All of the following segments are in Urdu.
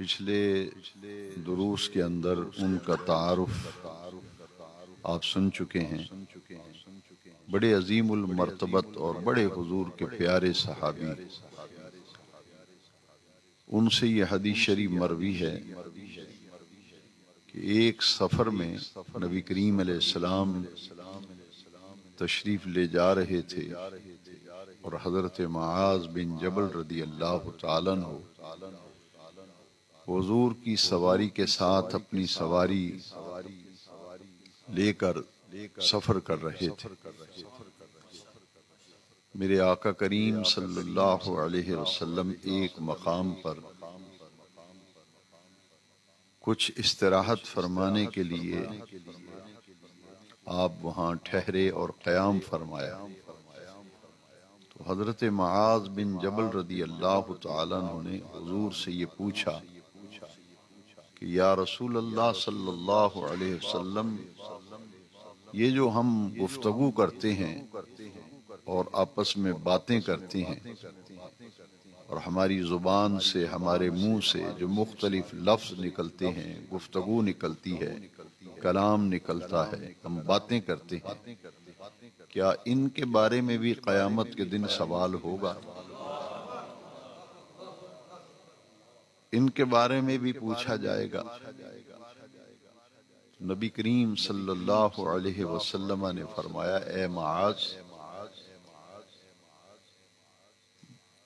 پچھلے دروس کے اندر ان کا تعارف آپ سن چکے ہیں۔ بڑے عظیم المرتبت اور بڑے حضور کے پیارے صحابی، ان سے یہ حدیث شریف مروی ہے کہ ایک سفر میں نبی کریم علیہ السلام تشریف لے جا رہے تھے اور حضرت معاذ بن جبل رضی اللہ تعالیٰ عنہ حضور کی سواری کے ساتھ اپنی سواری لے کر سفر کر رہے تھے۔ میرے آقا کریم صلی اللہ علیہ وسلم ایک مقام پر کچھ استراحت فرمانے کے لیے آپ وہاں ٹھہرے اور قیام فرمایا تو حضرت معاذ بن جبل رضی اللہ تعالیٰ عنہ نے حضور سے یہ پوچھا کہ یا رسول اللہ صلی اللہ علیہ وسلم، یہ جو ہم گفتگو کرتے ہیں اور آپس میں باتیں کرتے ہیں اور ہماری زبان سے، ہمارے منہ سے جو مختلف لفظ نکلتے ہیں، گفتگو نکلتی ہے، کلام نکلتا ہے، ہم باتیں کرتے ہیں، کیا ان کے بارے میں بھی قیامت کے دن سوال ہوگا؟ ان کے بارے میں بھی پوچھا جائے گا؟ نبی کریم صلی اللہ علیہ وسلم نے فرمایا، اے معاذ،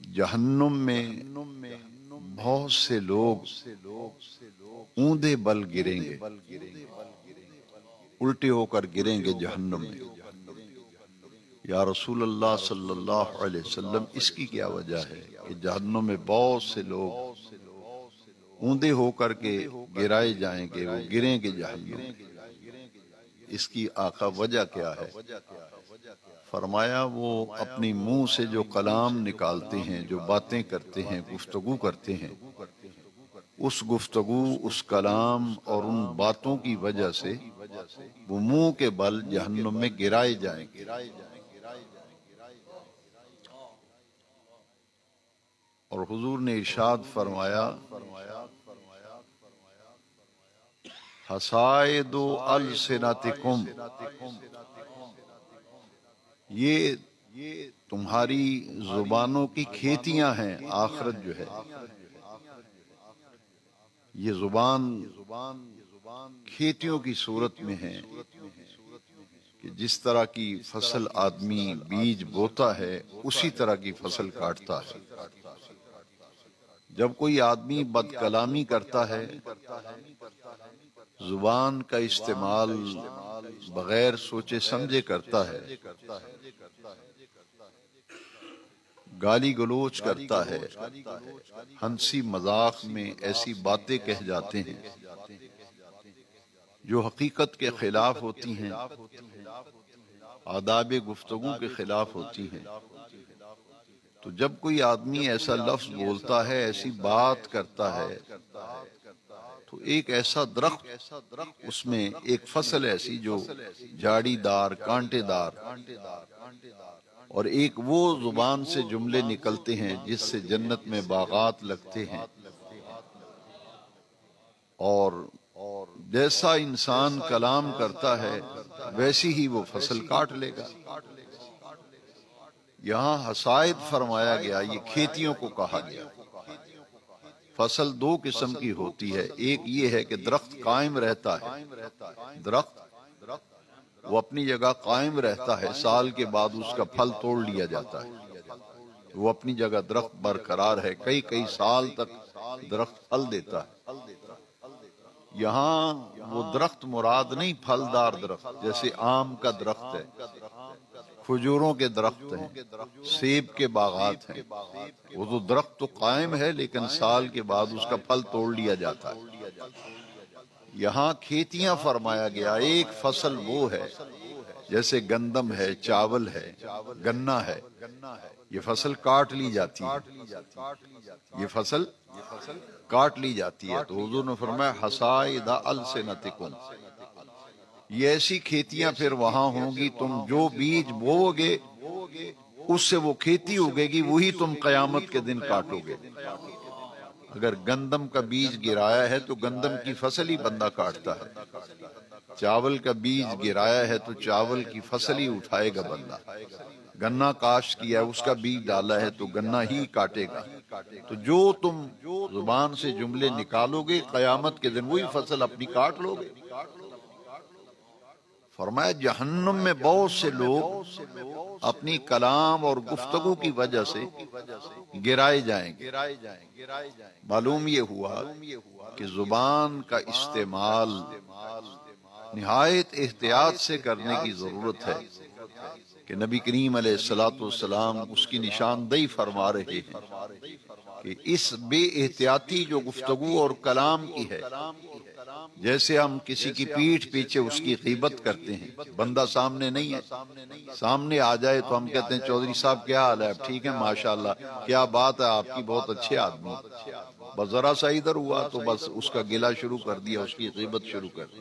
جہنم میں بہت سے لوگ اوندے بل گریں گے، الٹے ہو کر گریں گے جہنم میں۔ یا رسول اللہ صلی اللہ علیہ وسلم، اس کی کیا وجہ ہے کہ جہنم میں بہت سے لوگ اوندے ہو کر کے گرائے جائیں گے، وہ گریں گے جہنم میں؟ اس کی آقا وجہ کیا ہے؟ فرمایا، وہ اپنی منہ سے جو کلام نکالتے ہیں، جو باتیں کرتے ہیں، گفتگو کرتے ہیں، اس گفتگو، اس کلام اور ان باتوں کی وجہ سے وہ منہ کے بل جہنم میں گرائے جائیں گے۔ اور حضور نے ارشاد فرمایا، حصائد السنتکم، یہ تمہاری زبانوں کی کھیتیاں ہیں۔ آخرت جو ہے، یہ زبان کھیتیوں کی صورت میں ہے کہ جس طرح کی فصل آدمی بیج بوتا ہے، اسی طرح کی فصل کاٹتا ہے۔ جب کوئی آدمی بد کلامی کرتا ہے، زبان کا استعمال بغیر سوچے سمجھے کرتا ہے، گالی گلوچ کرتا ہے، ہنسی مذاق میں ایسی باتیں کہہ جاتے ہیں جو حقیقت کے خلاف ہوتی ہیں، آداب گفتگو کے خلاف ہوتی ہیں، تو جب کوئی آدمی ایسا لفظ بولتا ہے، ایسی بات کرتا ہے، تو ایک ایسا درخت، اس میں ایک فصل ایسی جو جھاڑی دار، کانٹے دار، اور ایک وہ زبان سے جملے نکلتے ہیں جس سے جنت میں باغات لگتے ہیں، اور جیسا انسان کلام کرتا ہے ویسی ہی وہ فصل کاٹ لے گا۔ یہاں حصائد فرمایا گیا، یہ کھیتیوں کو کہا گیا۔ فصل دو قسم کی ہوتی ہے، ایک یہ ہے کہ درخت قائم رہتا ہے، درخت وہ اپنی جگہ قائم رہتا ہے، سال کے بعد اس کا پھل توڑ لیا جاتا ہے، وہ اپنی جگہ درخت برقرار ہے، کئی کئی سال تک درخت پھل دیتا ہے۔ یہاں وہ درخت مراد نہیں پھلدار درخت، جیسے آم کا درخت ہے، کھجوروں کے درخت ہیں، سیب کے باغات ہیں، وہ تو درخت تو قائم ہے لیکن سال کے بعد اس کا پھل توڑ لیا جاتا ہے۔ یہاں کھیتیاں فرمایا گیا، ایک فصل وہ ہے جیسے گندم ہے، چاول ہے، گنا ہے، یہ فصل کاٹ لی جاتی ہے، یہ فصل کاٹ لی جاتی ہے، تو حضور نے فرمایا حصائد السنتکم، یہ ایسی کھیتیاں پھر وہاں ہوں گی، تم جو بیج بو گے اس سے وہ کھیتی اگے گی، وہی تم قیامت کے دن کاٹو گے۔ اگر گندم کا بیج گرایا ہے تو گندم کی فصل ہی بندہ کاٹتا ہے، چاول کا بیج گرایا ہے تو چاول کی فصل ہی اٹھائے گا بندہ، گنا کاشت کیا ہے اس کا بیج ڈالا ہے تو گنا ہی کاٹے گا۔ تو جو تم زبان سے جملے نکالو گے قیامت کے دن وہی فصل اپنی کاٹ لو گے۔ فرمایا جہنم میں بہت سے لوگ اپنی کلام اور گفتگو کی وجہ سے گرائے جائیں گے۔ معلوم یہ ہوا کہ زبان کا استعمال نہایت احتیاط سے کرنے کی ضرورت ہے کہ نبی کریم علیہ السلام اس کی نشاندہی فرما رہے ہیں کہ اس بے احتیاطی جو گفتگو اور کلام کی ہے، جیسے ہم کسی کی پیٹھ پیچھے اس کی غیبت کرتے ہیں، بندہ سامنے نہیں ہے، سامنے آ جائے تو ہم کہتے ہیں چودھری صاحب کیا حال ہے، ٹھیک ہے ماشاءاللہ، کیا بات ہے آپ کی، بہت اچھے آدمی، بس ذرا سا ادھر ہوا تو بس اس کا گلہ شروع کر دیا، اس کی غیبت شروع کر دی۔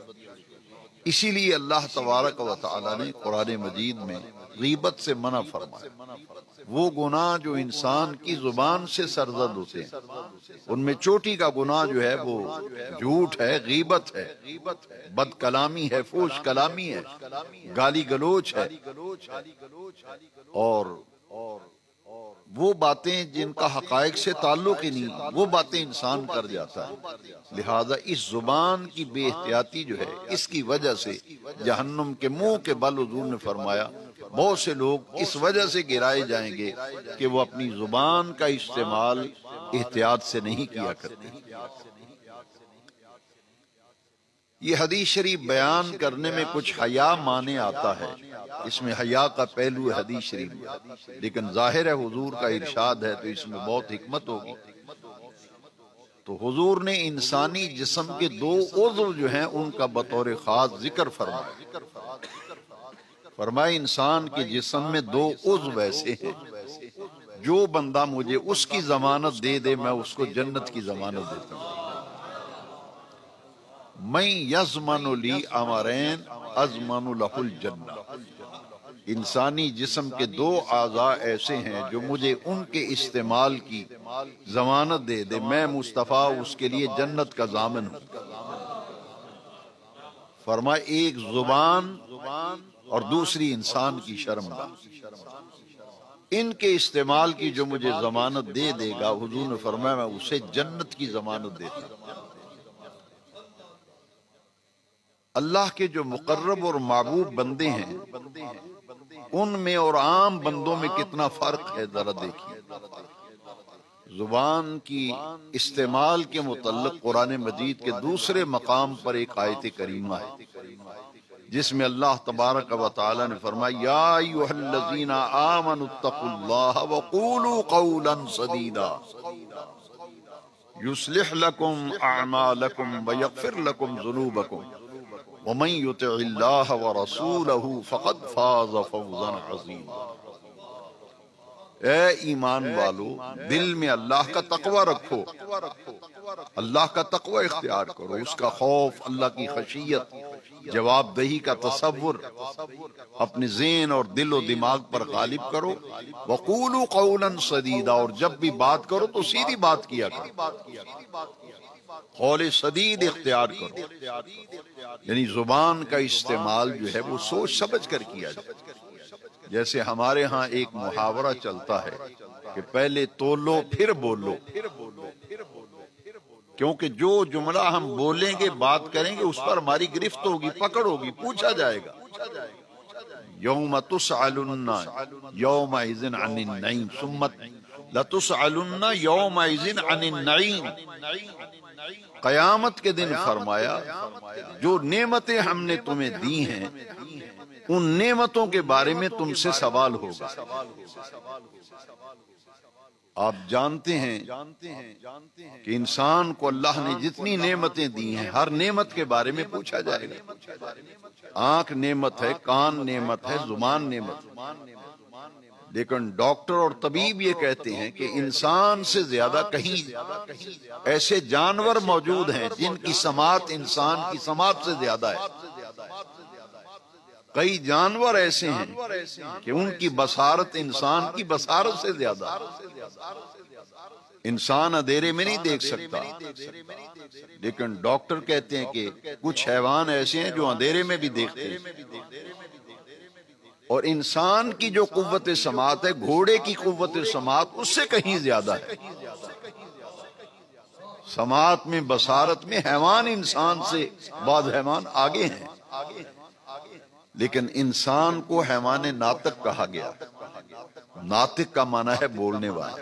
اسی لیے اللہ تبارک و تعالی نے قرآن مجید میں غیبت سے منع فرمایا۔ وہ گناہ جو انسان کی زبان سے سرزد ہوتے ہیں، ان میں چوٹی کا گناہ جو ہے وہ جھوٹ ہے، غیبت ہے، بد کلامی ہے، فحش کلامی ہے، گالی گلوچ ہے، اور وہ باتیں جن کا حقائق سے تعلق ہی نہیں، وہ باتیں انسان کر جاتا ہے۔ لہذا اس زبان کی بے احتیاطی جو ہے، اس کی وجہ سے جہنم کے منہ کے بل حضور نے فرمایا بہت سے لوگ اس وجہ سے گرائے جائیں گے کہ وہ اپنی زبان کا استعمال احتیاط سے نہیں کیا کرتے۔ یہ حدیث شریف بیان کرنے میں کچھ حیا مانے آتا ہے، اس میں حیا کا پہلو ہے حدیث شریف میں، لیکن ظاہر ہے حضور کا ارشاد ہے تو اس میں بہت حکمت ہوگی۔ تو حضور نے انسانی جسم کے دو عضو جو ہیں ان کا بطور خاص ذکر فرمایا۔ فرمایا انسان کے جسم میں دو عضو ایسے ہیں، جو بندہ مجھے اس کی ضمانت دے دے میں اس کو جنت کی ضمانت دیتا ہوں۔ میں یضمن لی امرین اضمن لہ الجنہ، انسانی جسم کے دو اعضاء ایسے ہیں جو مجھے ان کے استعمال کی ضمانت دے دے، میں مصطفیٰ اس کے لیے جنت کا ضامن ہوں۔ فرمایا ایک زبان اور دوسری انسان کی شرمگاہ، ان کے استعمال کی جو مجھے ضمانت دے دے گا، حضور نے فرمایا میں اسے جنت کی ضمانت دیتا ہوں۔ اللہ کے جو مقرب اور محبوب بندے ہیں ان میں اور عام بندوں میں کتنا فرق ہے ذرا دیکھیے۔ زبان کی استعمال کے متعلق قرآن مجید کے دوسرے مقام پر ایک آیت کریمہ ہے جس میں اللہ تبارک و تعالی نے فرمایا یا ایھا الذین آمنوا اتقوا اللہ وقولوا قولا سدیدا یصلح لکم اعمالکم ویغفر لکم ذنوبکم ومن یطع اللہ ورسولہ فقد فاز فوزا عظیما۔ اے ایمان والو، دل میں اللہ کا تقوی رکھو، اللہ کا تقوی اختیار کرو، اس کا خوف، اللہ کی خشیت، جواب دہی کا تصور اپنے ذہن اور دل و دماغ پر غالب کرو۔ وقولوا قولا سدیدا، اور جب بھی بات کرو تو سیدھی بات کیا کرو، قول سدید اختیار کرو، یعنی زبان کا استعمال جو ہے وہ سوچ سمجھ کر کیا جائے۔ جیسے ہمارے ہاں ایک محاورہ چلتا ہے کہ پہلے تولو پھر بولو، کیونکہ جو جملہ ہم بولیں گے، بات کریں گے، اس پر ہماری گرفت ہوگی، پکڑ ہوگی، پوچھا جائے گا۔ یوم تسألن یومئذ عن النعیم ثم لتسألن یومئذ عن النعیم۔ قیامت کے دن فرمایا جو نعمتیں ہم نے تمہیں دی ہیں ان نعمتوں کے بارے میں تم سے سوال ہوگا۔ آپ جانتے ہیں کہ انسان کو اللہ نے جتنی نعمتیں دی ہیں ہر نعمت کے بارے میں پوچھا جائے گا۔ آنکھ نعمت ہے، کان نعمت ہے، زبان نعمت ہے، لیکن ڈاکٹر اور طبیب یہ کہتے ہیں کہ انسان سے زیادہ کہیں ایسے جانور موجود ہیں جن کی سماعت انسان کی سماعت سے زیادہ ہے۔ کئی جانور ایسے ہیں کہ ان کی بصارت انسان کی بصارت سے زیادہ ہے۔ انسان اندھیرے میں نہیں دیکھ سکتا، لیکن ڈاکٹر کہتے ہیں کہ کچھ حیوان ایسے ہیں جو اندھیرے میں بھی دیکھتے ہیں۔ اور انسان کی جو قوت سماعت ہے، گھوڑے کی قوت سماعت اس سے کہیں زیادہ ہے۔ سماعت میں، بصارت میں حیوان انسان سے بعض حیوان آگے ہیں، لیکن انسان کو حیوان ناطق کہا گیا۔ ناطق کا معنی ہے بولنے والا۔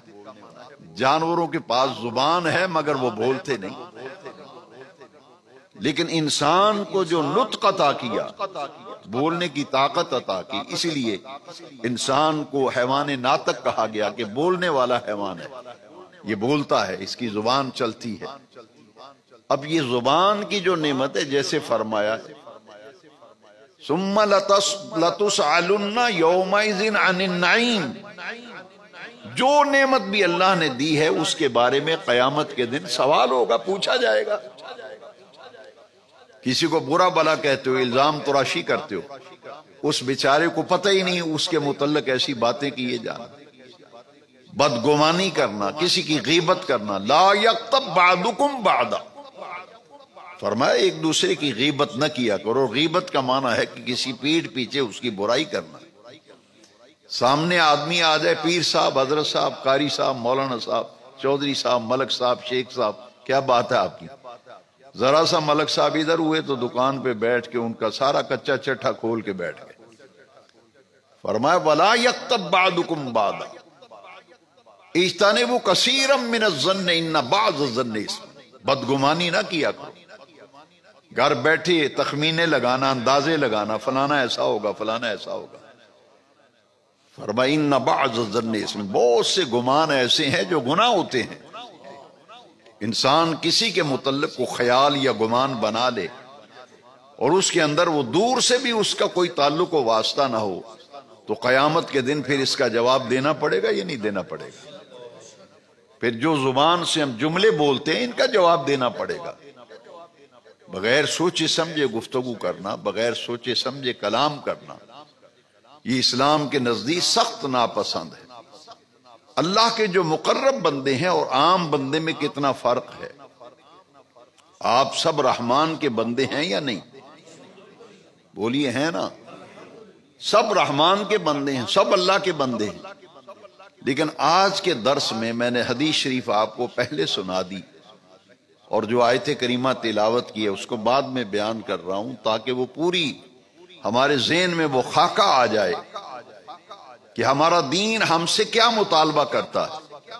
جانوروں کے پاس زبان ہے مگر وہ بولتے نہیں، لیکن انسان کو جو نطق عطا کیا، بولنے کی طاقت عطا کی، اسی لیے انسان کو حیوان ناطق کہا گیا کہ بولنے والا حیوان ہے، یہ بولتا ہے، اس کی زبان چلتی ہے۔ اب یہ زبان کی جو نعمت ہے، جیسے فرمایا ثم لتسألن یومئذ عن النعیم، جو نعمت بھی اللہ نے دی ہے اس کے بارے میں قیامت کے دن سوال ہوگا، پوچھا جائے گا۔ کسی کو برا بلا کہتے ہو، الزام تراشی کرتے ہو، اس بیچارے کو پتہ ہی نہیں اس کے متعلق ایسی باتیں کیے جانا، بدگمانی کرنا، کسی کی غیبت کرنا۔ لا یغتب بعضکم بعضا، فرمایا ایک دوسرے کی غیبت نہ کیا کرو۔ غیبت کا معنی ہے کہ کسی پیٹھ پیچھے اس کی برائی کرنا۔ سامنے آدمی آ جائے، پیر صاحب، حضرت صاحب، قاری صاحب، مولانا صاحب، چودھری صاحب، ملک صاحب، شیخ صاحب، کیا بات ہے آپ کی؟ ذرا سا ملک صاحب ادھر ہوئے تو دکان پہ بیٹھ کے ان کا سارا کچا چٹھا کھول کے بیٹھ گئے۔ فرمایا وَلَا يَغْتَب بَعْضُكُمْ بَعْضًا اجتنبوا كَثِيرًا مِّنَ الظَّنِّ إِنَّ بَعْضَ الظَّنِّ اثْمٌ، بدگمانی نہ کیا کرو۔ گھر بیٹھے تخمینے لگانا، اندازے لگانا، فلانا ایسا ہوگا، فلانا ایسا ہوگا۔ فرمایا ان بعض الظن اسم، بہت سے گمان ایسے ہیں جو گناہ ہوتے ہیں۔ انسان کسی کے متعلق کو خیال یا گمان بنا لے اور اس کے اندر وہ دور سے بھی اس کا کوئی تعلق و واسطہ نہ ہو، تو قیامت کے دن پھر اس کا جواب دینا پڑے گا یا نہیں دینا پڑے گا؟ پھر جو زبان سے ہم جملے بولتے ہیں ان کا جواب دینا پڑے گا۔ بغیر سوچے سمجھے گفتگو کرنا، بغیر سوچے سمجھے کلام کرنا، یہ اسلام کے نزدیک سخت ناپسند ہے۔ اللہ کے جو مقرب بندے ہیں اور عام بندے میں کتنا فرق ہے؟ آپ سب رحمان کے بندے ہیں یا نہیں؟ بولیے ہیں نا؟ سب رحمان کے بندے ہیں، سب اللہ کے بندے ہیں۔ لیکن آج کے درس میں نے حدیث شریف آپ کو پہلے سنا دی، اور جو آیت کریمہ تلاوت کی ہے اس کو بعد میں بیان کر رہا ہوں، تاکہ وہ پوری ہمارے ذہن میں وہ خاکہ آ جائے کہ ہمارا دین ہم سے کیا مطالبہ کرتا ہے،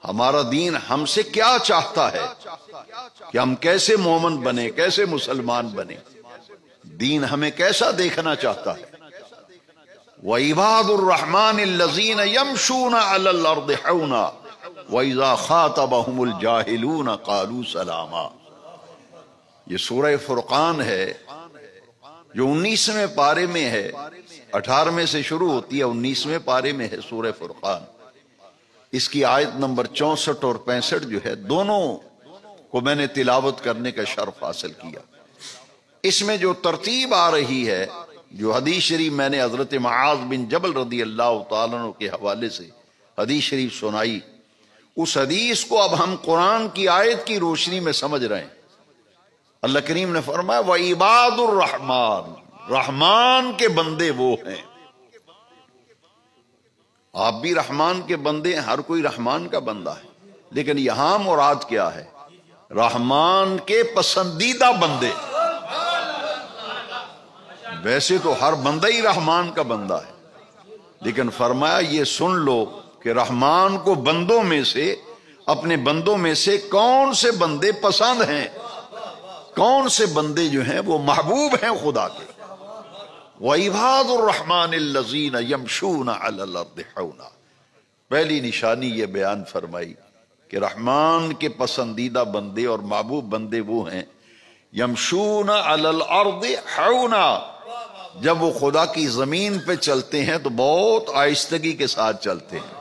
ہمارا دین ہم سے کیا چاہتا ہے کہ ہم کیسے مومن بنے، کیسے مسلمان بنے، دین ہمیں کیسا دیکھنا چاہتا ہے۔ وَعِبَادُ الرَّحْمَنِ الَّذِينَ يَمْشُونَ عَلَى الْأَرْضِ حَوْنًا وَإِذَا خَاطَبَهُمُ الْجَاهِلُونَ قَالُوا سَلَامًا۔ یہ سورہ فرقان ہے جو 19ویں پارے میں ہے، 18ویں سے شروع ہوتی ہے، 19ویں پارے میں ہے سورہ فرقان۔ اس کی آیت نمبر 64 اور 65 جو ہے، دونوں کو میں نے تلاوت کرنے کا شرف حاصل کیا۔ اس میں جو ترتیب آ رہی ہے، جو حدیث شریف میں نے حضرت معاذ بن جبل رضی اللہ تعالیٰ عنہ کے حوالے سے حدیث شریف سنائی، اس حدیث کو اب ہم قرآن کی آیت کی روشنی میں سمجھ رہے ہیں۔ اللہ کریم نے فرمایا وَعِبَادُ الرَّحْمَنِ، رحمان کے بندے وہ ہیں۔ آپ بھی رحمان کے بندے ہیں، ہر کوئی رحمان کا بندہ ہے، لیکن یہاں مراد کیا ہے؟ رحمان کے پسندیدہ بندے۔ ویسے تو ہر بندہ ہی رحمان کا بندہ ہے، لیکن فرمایا یہ سن لو کہ رحمان کو بندوں میں سے، اپنے بندوں میں سے کون سے بندے پسند ہیں، کون سے بندے جو ہیں وہ محبوب ہیں خدا کے۔ وَعِبَادُ الرَّحْمَنِ الَّذِينَ يَمْشُونَ عَلَى الْأَرْضِ حَوْنًا، پہلی نشانی یہ بیان فرمائی کہ رحمان کے پسندیدہ بندے اور محبوب بندے وہ ہیں یمشون علی الارض حونا، جب وہ خدا کی زمین پہ چلتے ہیں تو بہت آہستگی کے ساتھ چلتے ہیں،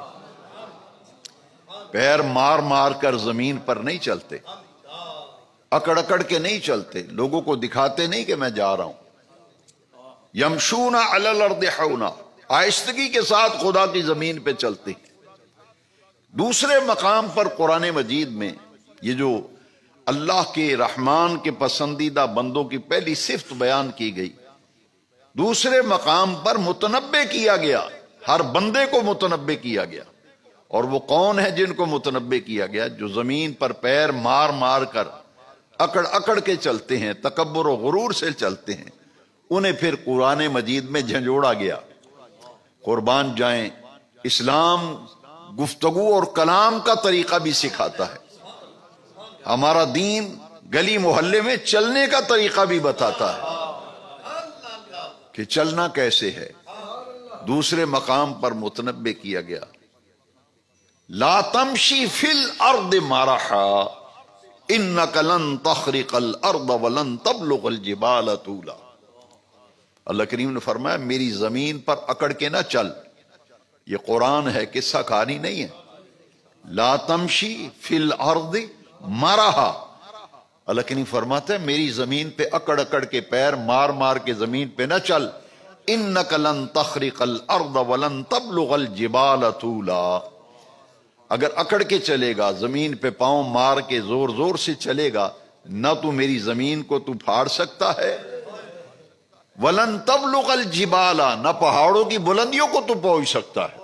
پیر مار مار کر زمین پر نہیں چلتے، اکڑ اکڑ کے نہیں چلتے، لوگوں کو دکھاتے نہیں کہ میں جا رہا ہوں۔ یمشون علی الارض حونا، آہستگی کے ساتھ خدا کی زمین پہ چلتے ہیں۔ دوسرے مقام پر قرآن مجید میں یہ جو اللہ کے رحمان کے پسندیدہ بندوں کی پہلی صفت بیان کی گئی، دوسرے مقام پر متنبع کیا گیا، ہر بندے کو متنبع کیا گیا۔ اور وہ کون ہے جن کو متنبع کیا گیا؟ جو زمین پر پیر مار مار کر اکڑ اکڑ کے چلتے ہیں، تکبر و غرور سے چلتے ہیں، انہیں پھر قرآن مجید میں جھنجھوڑا گیا۔ قربان جائیں، اسلام گفتگو اور کلام کا طریقہ بھی سکھاتا ہے، ہمارا دین گلی محلے میں چلنے کا طریقہ بھی بتاتا ہے کہ چلنا کیسے ہے۔ دوسرے مقام پر متنبع کیا گیا، لا تمشی فی الارض مرحا انک لن تخرق الارض ولن تبلغ الجبال طولا۔ اللہ کریم نے فرمایا میری زمین پر اکڑ کے نہ چل، یہ قرآن ہے، قصہ کہانی نہیں ہے۔ لا تمشی فی الارض مرحا، اللہ کریم فرماتا ہے میری زمین پہ اکڑ اکڑ کے پیر مار مار کے زمین پہ نہ چل، انک لن تخرق الارض ولن تبلغ الجبال طولا۔ اگر اکڑ کے چلے گا، زمین پہ پاؤں مار کے زور زور سے چلے گا، نہ تو میری زمین کو تو پھاڑ سکتا ہے، ولن تبلغ الجبال، نہ پہاڑوں کی بلندیوں کو تو پہنچ سکتا ہے۔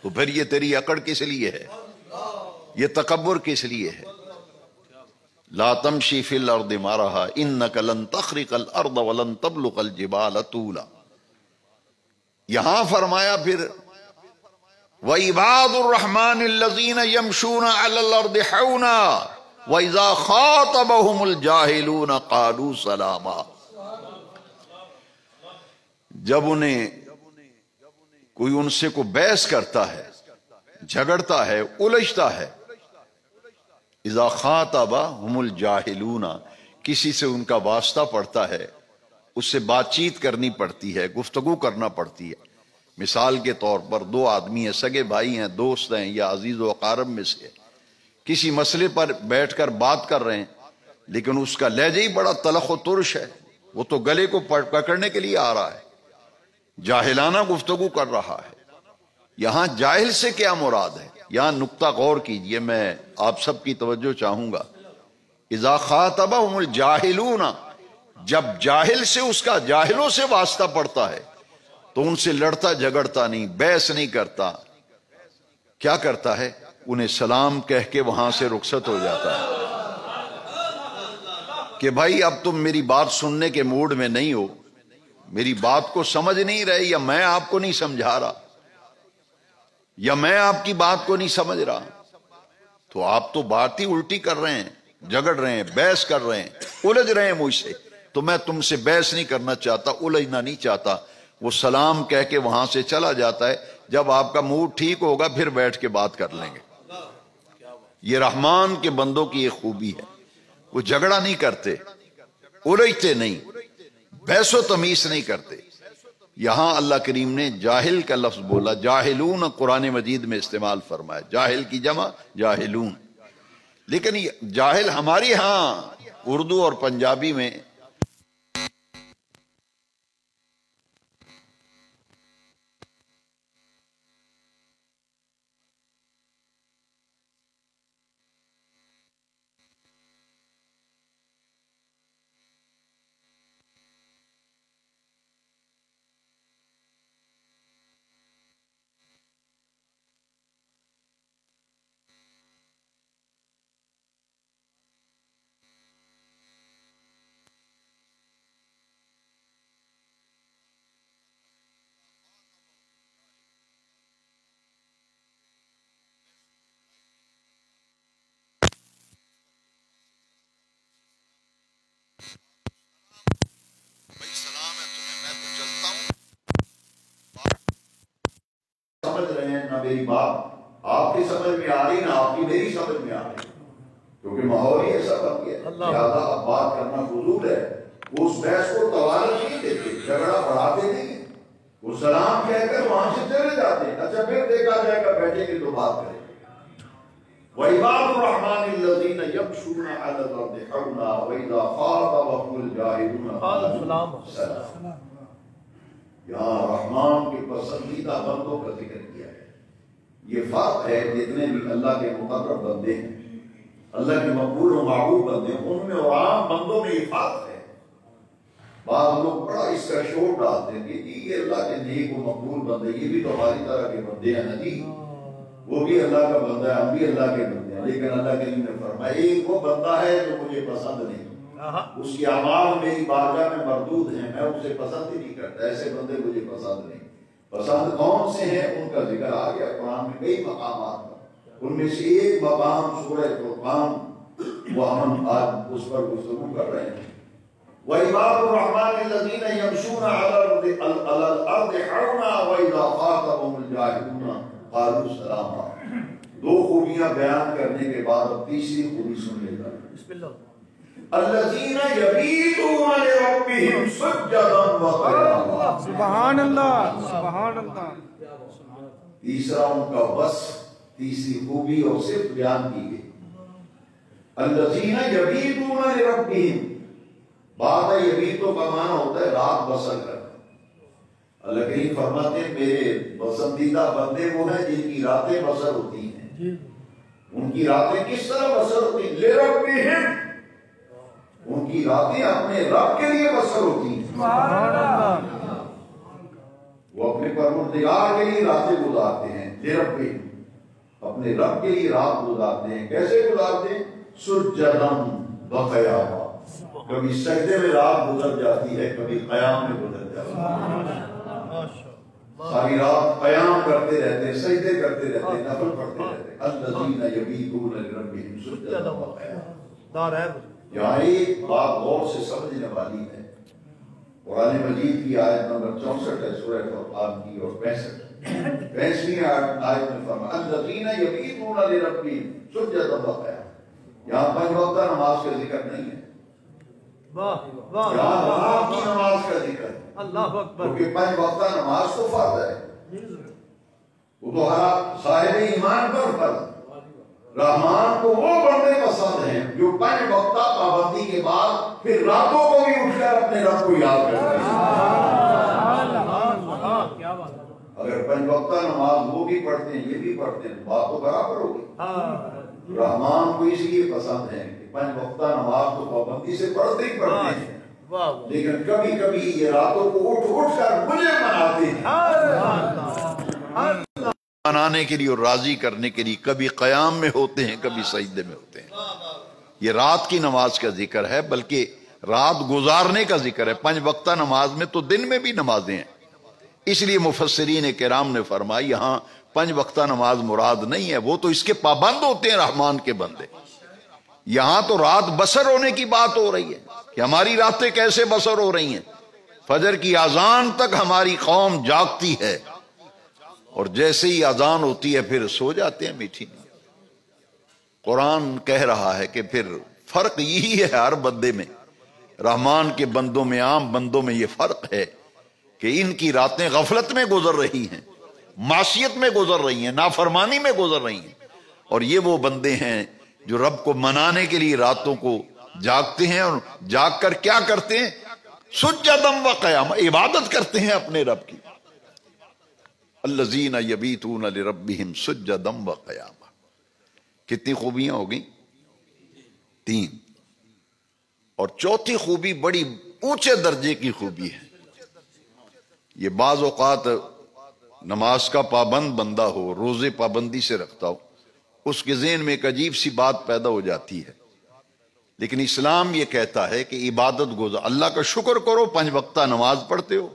تو پھر یہ تیری اکڑ کس لیے ہے؟ یہ تکبر کس لیے ہے؟ لا تمشی فی الارض مرحا انک لن تخرق الارض ولن تبلغ الجبال طولا۔ یہاں فرمایا پھر وعباد الرحمن الذین یمشون علی الارض حونا واذا خاطبهم الجاہلون قالوا سلاما۔ جب انہیں کوئی ان سے کو بحث کرتا ہے، جھگڑتا ہے، الجھتا ہے، اذا خاطبهم الجاہلون، کسی سے ان کا واسطہ پڑتا ہے، اس سے بات چیت کرنی پڑتی ہے، گفتگو کرنا پڑتی ہے۔ مثال کے طور پر دو آدمی ہیں، سگے بھائی ہیں، دوست ہیں، یا عزیز و اقارب میں سے کسی مسئلے پر بیٹھ کر بات کر رہے ہیں، لیکن اس کا لہجہ ہی بڑا تلخ و ترش ہے، وہ تو گلے کو پکڑنے کے لیے آ رہا ہے، جاہلانہ گفتگو کر رہا ہے۔ یہاں جاہل سے کیا مراد ہے؟ یہاں نقطہ غور کیجئے، میں آپ سب کی توجہ چاہوں گا۔ اذا خاطبهم الجاہلون، جب جاہل سے اس کا جاہلوں سے واسطہ پڑتا ہے تو ان سے لڑتا جھگڑتا نہیں، بحث نہیں کرتا، کیا کرتا ہے؟ انہیں سلام کہہ کے وہاں سے رخصت ہو جاتا ہے کہ بھائی اب تم میری بات سننے کے موڈ میں نہیں ہو، میری بات کو سمجھ نہیں رہے، یا میں آپ کو نہیں سمجھا رہا، یا میں آپ کی بات کو نہیں سمجھ رہا، تو آپ تو بات ہی الٹی کر رہے ہیں، جھگڑ رہے ہیں، بحث کر رہے ہیں، الجھ رہے ہیں مجھ سے، تو میں تم سے بحث نہیں کرنا چاہتا، الجھنا نہیں چاہتا۔ وہ سلام کہہ کے وہاں سے چلا جاتا ہے، جب آپ کا موڈ ٹھیک ہوگا پھر بیٹھ کے بات کر لیں گے۔ یہ رحمان کے بندوں کی ایک خوبی ہے، وہ جھگڑا نہیں کرتے، الجھتے نہیں، بحث و تمیز نہیں کرتے۔ یہاں اللہ کریم نے جاہل کا لفظ بولا، جاہلون قرآن مجید میں استعمال فرمایا، جاہل کی جمع جاہلون، لیکن جاہل ہماری ہاں اردو اور پنجابی میں سمجھ رہے ہیں، نہ میری بات آپ کی سمجھ میں آ رہی، نہ آپ کی میری سمجھ میں آ رہی، کیونکہ ماحول ہی ایسا بن گیا، لہٰذا اب بات کرنا فضول ہے۔ وہ اس بحث کو توالت نہیں دیتے، جھگڑا بڑھاتے نہیں ہیں، وہ سلام کہہ کر وہاں سے چلے جاتے ہیں۔ اچھا پھر دیکھا جائے گا، بیٹھے گے تو بات کریں گے۔ وَعِبَادُ الرَّحْمَنِ الَّذِينَ يَمْشُونَ عَلَى الْأَرْضِ حَوْنًا وَإِذَا خَاطَبَهُمُ الْجَاهِلُونَ قَالُوا سَلَامًا۔ یہاں رحمان کے پسندیدہ بندوں کا ذکر کیا ہے، یہ فرق ہے جتنے بھی اللہ کے مقرب بندے ہیں، اللہ کے مقبول و محبوب بندے ہیں، ان میں اور عام بندوں میں یہ فرق ہے۔ بعض لوگ بڑا اس کا شور ڈالتے ہیں کہ یہ اللہ کے نیک و مقبول بندے، یہ بھی تو ہماری طرح کے بندے ہیں نا جی، وہ بھی اللہ کا بندہ ہے، ہم بھی اللہ کے بندے ہیں، لیکن اللہ کے نے فرمایا ایک وہ بندہ ہے جو مجھے پسند نہیں، اس کے اعمال میری بارگاہ میں مردود ہیں، میں اسے پسند ہی نہیں کرتا، ایسے بندے مجھے پسند نہیں۔ پسند کون سے ہیں ان کا ذکر آ گیا قرآن میں کئی مقامات پر، ان میں سے ایک مقام سورہ فرقان، وہ ہم آج اس پر گفتگو کر رہے ہیں۔ وَعِبَادُ الرَّحْمَنِ الَّذِينَ يَمْشُونَ عَلَى الْأَرْضِ حَوْنًا وَإِذَا خَاطَبَهُمُ الْجَاهِلُونَ قَالُوا سَلَامًا۔ دو خوبیاں بیان کرنے کے بعد اب تیسری خوبی سن لے گا۔ بسم اللہ۔ الَّذِينَ يَبِيتُونَ لِرَبِّهِمْ سُجَّدًا وَقِيَامًا۔ سبحان اللہ، سبحان اللہ۔ تیسرا ان کا وصف، تیسری خوبی اور صرف بیان کی گئی۔ الَّذِينَ يَبِيتُونَ لِرَبِّهِمْ، بعد یبیتوں کا معنی ہوتا ہے رات بسر کرنا۔ اللہ کریم فرماتے ہیں میرے پسندیدہ بندے وہ ہیں جن کی راتیں بسر ہوتی ہیں۔ ان کی راتیں کس طرح بسر ہوتی ہیں؟ لِرَبِّهِمْ، ان کی راتیں اپنے رب کے لیے بسر ہوتی ہیں۔ وہ اپنے پروردگار کے لیے راتیں گزارتے ہیں، لِرَبِّهِمْ، اپنے رب کے لیے رات گزارتے ہیں۔ کیسے گزارتے ہیں؟ سُجَّدًا وَقِيَامًا، کبھی سجدے میں رات گزر جاتی ہے، کبھی قیام میں گزر جاتی ہے۔ ساری رات قیام کرتے رہتے ہیں، سجدے کرتے رہتے ہیں، نفل پڑھتے رہتے ہیں۔ الذین یبیتون لربہم سجدا وقیاما۔ یہاں ایک بات غور سے سمجھنے والی ہے، قرآن مجید کی آیت نمبر 64 ہے سورہ فرقان کی، اور 65ویں آیت میں فرمایا الذین یبیتون لربہم سجدا وقیاما۔ یہاں 5 وقتہ نماز کا ذکر نہیں ہے، یہاں رات کی نماز کا ذکر ہے۔ اللہ اکبر، کیونکہ 5 وقتہ نماز تو فرض ہے، وہ تو ہر صاحب ایمان پر فرض۔ رحمان کو وہ بندے پسند ہیں جو 5 وقتہ پابندی کے بعد پھر راتوں کو بھی اٹھ کر اپنے رب کو یاد کرتے ہیں۔ اگر 5 وقتہ نماز وہ بھی پڑھتے ہیں یہ بھی پڑھتے ہیں تو بات تو برابر ہوگی۔ رحمان کو اس لیے پسند ہے کہ 5 وقتہ نماز تو پابندی سے پڑھتے ہی پڑھتے ہیں، لیکن کبھی کبھی یہ راتوں کو اٹھ اٹھ کر مجھے مناتے ہیں، منانے کے لیے اور راضی کرنے کے لیے۔ کبھی قیام میں ہوتے ہیں، کبھی سجدے میں ہوتے ہیں۔ یہ رات کی نماز کا ذکر ہے، بلکہ رات گزارنے کا ذکر ہے۔ 5 وقتہ نماز میں تو دن میں بھی نمازیں ہیں، اس لیے مفسرین کرام نے فرمایا یہاں 5 وقتہ نماز مراد نہیں ہے، وہ تو اس کے پابند ہوتے ہیں رحمان کے بندے۔ یہاں تو رات بسر ہونے کی بات ہو رہی ہے کہ ہماری راتیں کیسے بسر ہو رہی ہیں۔ فجر کی اذان تک ہماری قوم جاگتی ہے، اور جیسے ہی اذان ہوتی ہے پھر سو جاتے ہیں میٹھی نیند۔ قرآن کہہ رہا ہے کہ پھر فرق یہی ہے ہر بندے میں، رحمان کے بندوں میں، عام بندوں میں یہ فرق ہے کہ ان کی راتیں غفلت میں گزر رہی ہیں، معصیت میں گزر رہی ہیں، نافرمانی میں گزر رہی ہیں، اور یہ وہ بندے ہیں جو رب کو منانے کے لیے راتوں کو جاگتے ہیں، اور جاگ کر کیا کرتے ہیں؟ سجدم و قیام، عبادت کرتے ہیں اپنے رب کی۔ الذین یبیتون لربہم سجدم و قیام۔ کتنی خوبیاں ہو گئیں؟ 3۔ اور چوتھی خوبی بڑی اونچے درجے کی خوبی ہے۔ یہ بعض اوقات نماز کا پابند بندہ ہو، روزے پابندی سے رکھتا ہو، اس کے ذہن میں ایک عجیب سی بات پیدا ہو جاتی ہے، لیکن اسلام یہ کہتا ہے کہ عبادت گزار، اللہ کا شکر کرو، 5 وقتہ نماز پڑھتے ہو،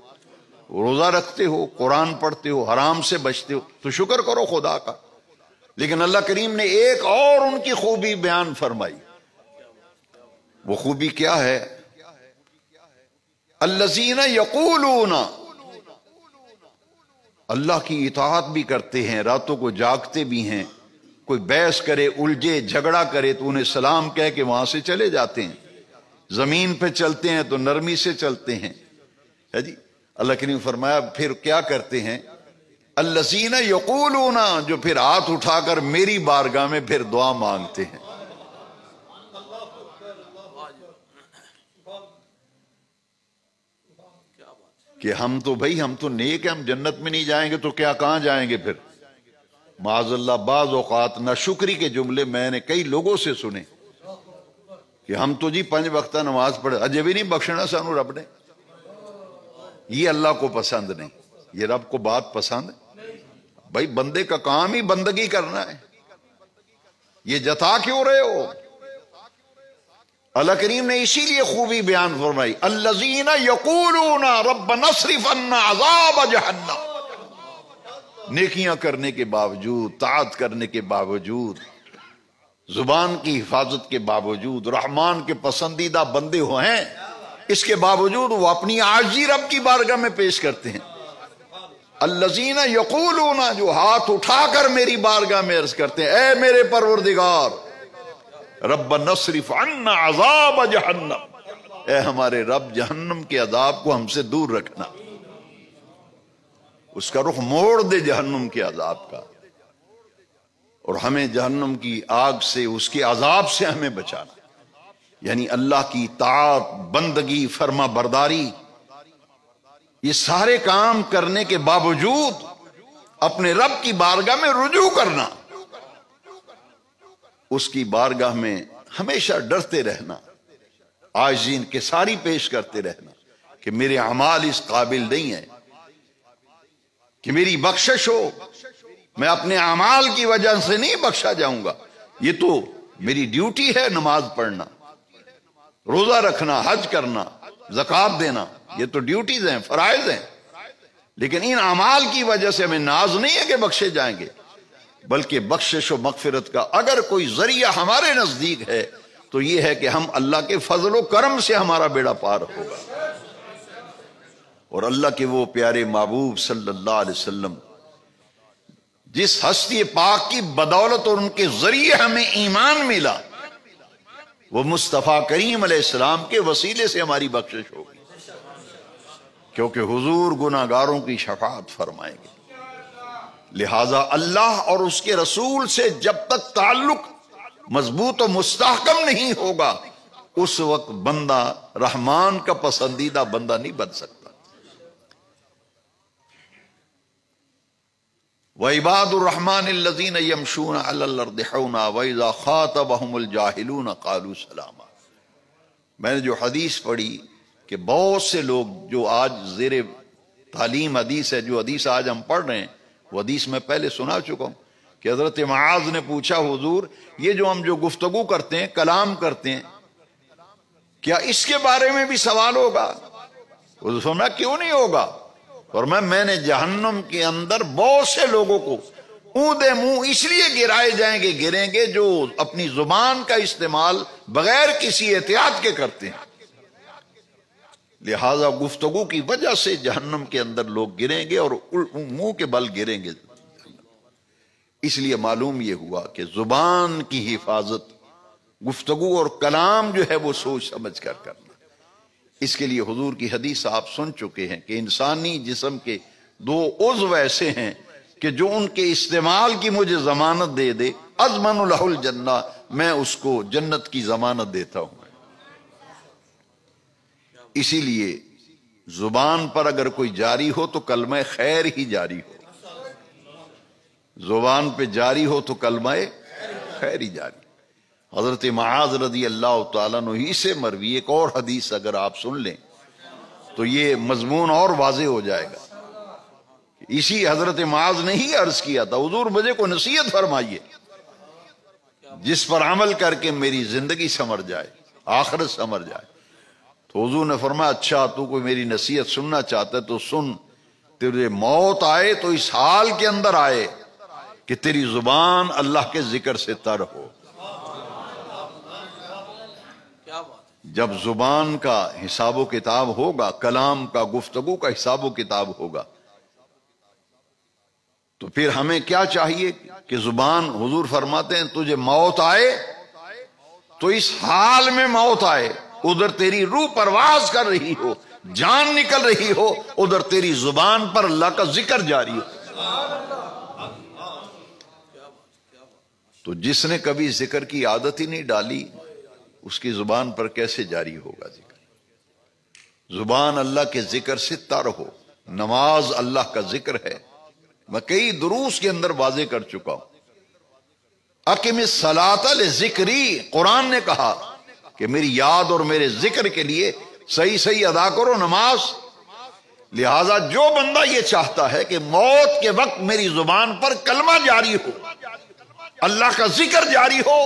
روزہ رکھتے ہو، قرآن پڑھتے ہو، حرام سے بچتے ہو، تو شکر کرو خدا کا۔ لیکن اللہ کریم نے ایک اور ان کی خوبی بیان فرمائی۔ وہ خوبی کیا ہے؟ الذین یقولون، اللہ کی اطاعت بھی کرتے ہیں، راتوں کو جاگتے بھی ہیں، کوئی بحث کرے، الجھے، جھگڑا کرے تو انہیں سلام کہہ کے وہاں سے چلے جاتے ہیں، زمین پہ چلتے ہیں تو نرمی سے چلتے ہیں، ہے جی۔ اللہ کریم فرمایا پھر کیا کرتے ہیں؟ الذین یقولون، جو پھر ہاتھ اٹھا کر میری بارگاہ میں پھر دعا مانگتے ہیں۔ کہ ہم تو بھائی ہم تو نیک ہیں، ہم جنت میں نہیں جائیں گے تو کیا کہاں جائیں گے پھر؟ معاذ اللہ بعض اوقات ناشکری کے جملے میں نے کئی لوگوں سے سنے کہ ہم تو جی 5 وقتہ نماز پڑھے، اجے بھی نہیں بخشنا سانو رب نے. یہ اللہ کو پسند نہیں، یہ رب کو بات پسند ہے. بھائی بندے کا کام ہی بندگی کرنا ہے، یہ جتا کیوں رہے ہو؟ اللہ کریم نے اسی لیے خوبی بیان فرمائی، الذین یقولون ربنا اصرف عنا عذاب جہنم. نیکیاں کرنے کے باوجود، طاعت کرنے کے باوجود، زبان کی حفاظت کے باوجود، رحمان کے پسندیدہ بندے ہیں، اس کے باوجود وہ اپنی عاجزی رب کی بارگاہ میں پیش کرتے ہیں. الذین یقولون، جو ہاتھ اٹھا کر میری بارگاہ میں عرض کرتے ہیں، اے میرے پروردگار، ربنا اصرف عنا عذاب جہنم، اے ہمارے رب جہنم کے عذاب کو ہم سے دور رکھنا، اس کا رخ موڑ دے جہنم کے عذاب کا، اور ہمیں جہنم کی آگ سے، اس کے عذاب سے ہمیں بچانا. یعنی اللہ کی طاعت، بندگی، فرما برداری، یہ سارے کام کرنے کے باوجود اپنے رب کی بارگاہ میں رجوع کرنا، اس کی بارگاہ میں ہمیشہ ڈرتے رہنا، عاجزی انکساری پیش کرتے رہنا کہ میرے اعمال اس قابل نہیں ہیں کہ میری بخشش ہو. میں اپنے اعمال کی وجہ سے نہیں بخشا جاؤں گا، یہ تو میری ڈیوٹی ہے، نماز پڑھنا، روزہ رکھنا، حج کرنا، زکوٰۃ دینا، یہ تو ڈیوٹیز ہیں، فرائض ہیں. لیکن ان اعمال کی وجہ سے ہمیں ناز نہیں ہے کہ بخشے جائیں گے، بلکہ بخشش و مغفرت کا اگر کوئی ذریعہ ہمارے نزدیک ہے تو یہ ہے کہ ہم اللہ کے فضل و کرم سے ہمارا بیڑا پار ہوگا. اور اللہ کے وہ پیارے محبوب صلی اللہ علیہ وسلم جس ہستی پاک کی بدولت اور ان کے ذریعے ہمیں ایمان ملا، وہ مصطفیٰ کریم علیہ السلام کے وسیلے سے ہماری بخشش ہوگی، کیونکہ حضور گناہگاروں کی شفاعت فرمائیں گے. لہٰذا اللہ اور اس کے رسول سے جب تک تعلق مضبوط و مستحکم نہیں ہوگا، اس وقت بندہ رحمان کا پسندیدہ بندہ نہیں بن سکتا. وَعِبَادُ الرَّحْمَنِ الَّذِينَ يَمْشُونَ عَلَى الْأَرْضِ حَوْنًا وَإِذَا خَاطَبَهُمُ الْجَاهِلُونَ قَالُوا سَلَامًا. میں نے جو حدیث پڑھی کہ بہت سے لوگ جو آج زیر تعلیم حدیث ہے، جو حدیث آج ہم پڑھ رہے ہیں، وہ حدیث میں پہلے سنا چکا ہوں کہ حضرت معاذ نے پوچھا، حضور یہ جو ہم جو گفتگو کرتے ہیں، کلام کرتے ہیں، کیا اس کے بارے میں بھی سوال ہوگا؟ حضور فرمایا کیوں نہیں ہوگا؟ اور میں نے جہنم کے اندر بہت سے لوگوں کو اوندا منہ اس لیے گریں گے جو اپنی زبان کا استعمال بغیر کسی احتیاط کے کرتے ہیں. لہذا گفتگو کی وجہ سے جہنم کے اندر لوگ گریں گے اور منہ کے بل گریں گے. اس لیے معلوم یہ ہوا کہ زبان کی حفاظت، گفتگو اور کلام جو ہے وہ سوچ سمجھ کر کرنا. اس کے لیے حضور کی حدیث آپ سن چکے ہیں کہ انسانی جسم کے 2 عضو ایسے ہیں کہ جو ان کے استعمال کی مجھے ضمانت دے دے، اضمن لہ الجنہ، میں اس کو جنت کی ضمانت دیتا ہوں. اسی لیے زبان پر اگر کوئی جاری ہو تو کلمہ خیر ہی جاری ہو، زبان پہ جاری ہو تو کلمہ خیر ہی جاری. حضرت معاذ رضی اللہ تعالیٰ عنہ ہی سے مروی ایک اور حدیث اگر آپ سن لیں تو یہ مضمون اور واضح ہو جائے گا. اسی حضرت معاذ نے ہی عرض کیا تھا، حضور مجھے کو نصیحت فرمائیے جس پر عمل کر کے میری زندگی سنور جائے، آخرت سنور جائے. تو حضور نے فرمایا اچھا تو کوئی میری نصیحت سننا چاہتا ہے تو سن، تیرے موت آئے تو اس حال کے اندر آئے کہ تیری زبان اللہ کے ذکر سے تر ہو. جب زبان کا حساب و کتاب ہوگا، کلام کا، گفتگو کا حساب و کتاب ہوگا، تو پھر ہمیں کیا چاہیے کہ زبان، حضور فرماتے ہیں تجھے موت آئے تو اس حال میں موت آئے، ادھر تیری روح پرواز کر رہی ہو، جان نکل رہی ہو، ادھر تیری زبان پر اللہ کا ذکر جاری ہو. تو جس نے کبھی ذکر کی عادت ہی نہیں ڈالی، اس کی زبان پر کیسے جاری ہوگا ذکر؟ زبان اللہ کے ذکر سے تر ہو. نماز اللہ کا ذکر ہے، میں کئی دروس کے اندر واضح کر چکا ہوں. اقم الصلاۃ لذکری، قرآن نے کہا کہ میری یاد اور میرے ذکر کے لیے صحیح ادا کرو نماز. لہذا جو بندہ یہ چاہتا ہے کہ موت کے وقت میری زبان پر کلمہ جاری ہو، اللہ کا ذکر جاری ہو،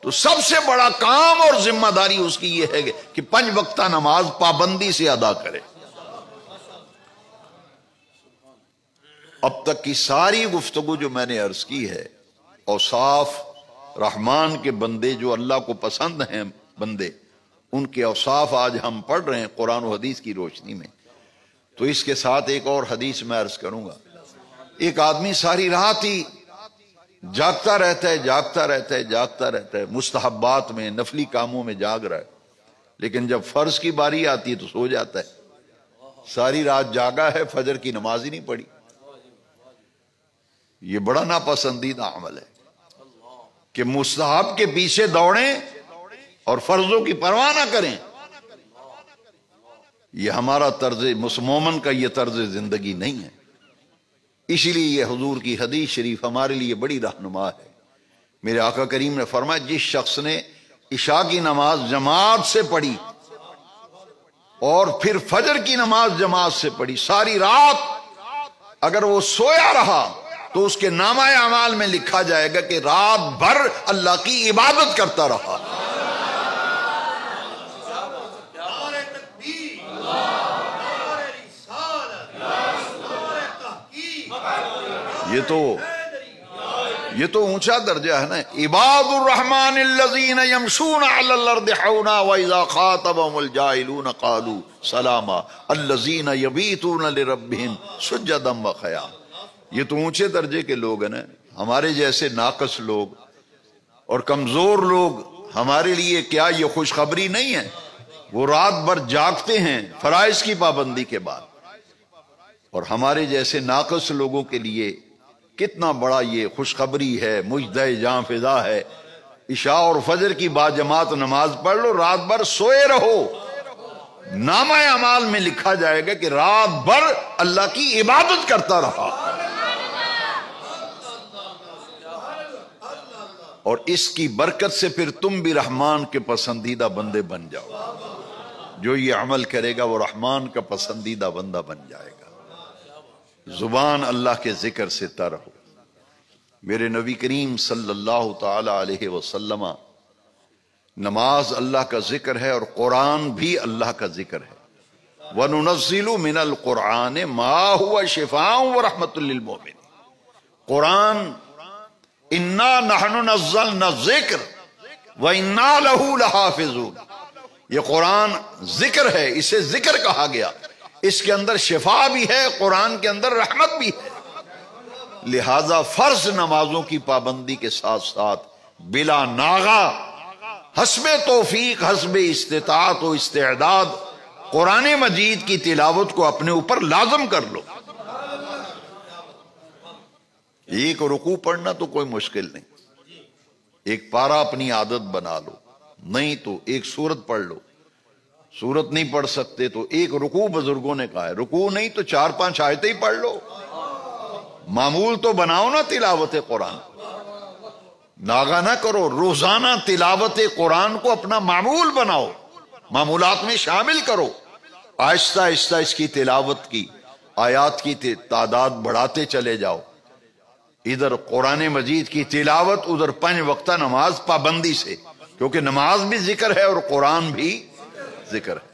تو سب سے بڑا کام اور ذمہ داری اس کی یہ ہے کہ 5 وقتہ نماز پابندی سے ادا کرے. اب تک کی ساری گفتگو جو میں نے عرض کی ہے، اوصاف رحمان کے بندے جو اللہ کو پسند ہیں بندے، ان کے اوصاف آج ہم پڑھ رہے ہیں قرآن و حدیث کی روشنی میں. تو اس کے ساتھ ایک اور حدیث میں عرض کروں گا. ایک آدمی ساری رات ہی جاگتا رہتا ہے، مستحبات میں، نفلی کاموں میں جاگ رہا ہے، لیکن جب فرض کی باری آتی ہے تو سو جاتا ہے. ساری رات جاگا ہے، فجر کی نماز ہی نہیں پڑھی. یہ بڑا ناپسندیدہ عمل ہے کہ مستحب کے پیچھے دوڑیں اور فرضوں کی پرواہ نہ کریں. یہ ہمارا طرز مومن کا یہ طرز زندگی نہیں ہے. اسی لیے یہ حضور کی حدیث شریف ہمارے لیے بڑی رہنما ہے. میرے آقا کریم نے فرمایا جس شخص نے عشاء کی نماز جماعت سے پڑھی اور پھر فجر کی نماز جماعت سے پڑھی، ساری رات اگر وہ سویا رہا تو اس کے نامہ اعمال میں لکھا جائے گا کہ رات بھر اللہ کی عبادت کرتا رہا. یہ تو اونچا درجہ ہے نا. عباد الرحمن الذین یمشون علی الارض حونا واذا خاطبهم الجاہلون قالوا سلاما الذین یبیتون لربهم سجدا وقیاما. یہ تو اونچے درجے کے لوگ ہیں نا. ہمارے جیسے ناقص لوگ اور کمزور لوگ، ہمارے لیے کیا یہ خوشخبری نہیں ہے؟ وہ رات بھر جاگتے ہیں فرائض کی پابندی کے بعد، اور ہمارے جیسے ناقص لوگوں کے لیے کتنا بڑا یہ خوشخبری ہے، مجدہ جاں فضا ہے. عشاء اور فجر کی باجماعت نماز پڑھ لو، رات بھر سوئے رہو، نامہ اعمال میں لکھا جائے گا کہ رات بھر اللہ کی عبادت کرتا رہا. اور اس کی برکت سے پھر تم بھی رحمان کے پسندیدہ بندے بن جاؤ. جو یہ عمل کرے گا وہ رحمان کا پسندیدہ بندہ بن جائے گا. زبان اللہ کے ذکر سے تر ہو. میرے نبی کریم صلی اللہ تعالی علیہ وسلم، نماز اللہ کا ذکر ہے اور قرآن بھی اللہ کا ذکر ہے. وَنُنَزِّلُ مِنَ الْقُرْآنِ مَا هُوَ شِفَاءٌ وَرَحْمَةٌ لِّلْمُؤْمِنِينَ. قرآن اِنَّا نَحْنُ نَزَّلْنَا الذِّكْرَ وَإِنَّا لَهُ لَحَافِظُونَ. یہ قرآن ذکر ہے، اسے ذکر کہا گیا. اس کے اندر شفا بھی ہے، قرآن کے اندر رحمت بھی ہے. لہذا فرض نمازوں کی پابندی کے ساتھ ساتھ بلا ناغہ، حسب توفیق، حسب استطاعت و استعداد قرآن مجید کی تلاوت کو اپنے اوپر لازم کر لو. ایک رکوع پڑھنا تو کوئی مشکل نہیں، ایک پارہ اپنی عادت بنا لو. نہیں تو ایک سورت پڑھ لو. سورت نہیں پڑھ سکتے تو ایک رکوع بزرگوں نے کہا ہے، رکوع نہیں تو 4-5 آیتیں ہی پڑھ لو. معمول تو بناؤ نا تلاوت قرآن، ناغہ نہ کرو. روزانہ تلاوت قرآن کو اپنا معمول بناؤ، معمولات میں شامل کرو. آہستہ آہستہ اس کی تلاوت کی آیات کی تعداد بڑھاتے چلے جاؤ. ادھر قرآن مجید کی تلاوت، ادھر 5 وقتہ نماز پابندی سے، کیونکہ نماز بھی ذکر ہے اور قرآن بھی ذکر ہے.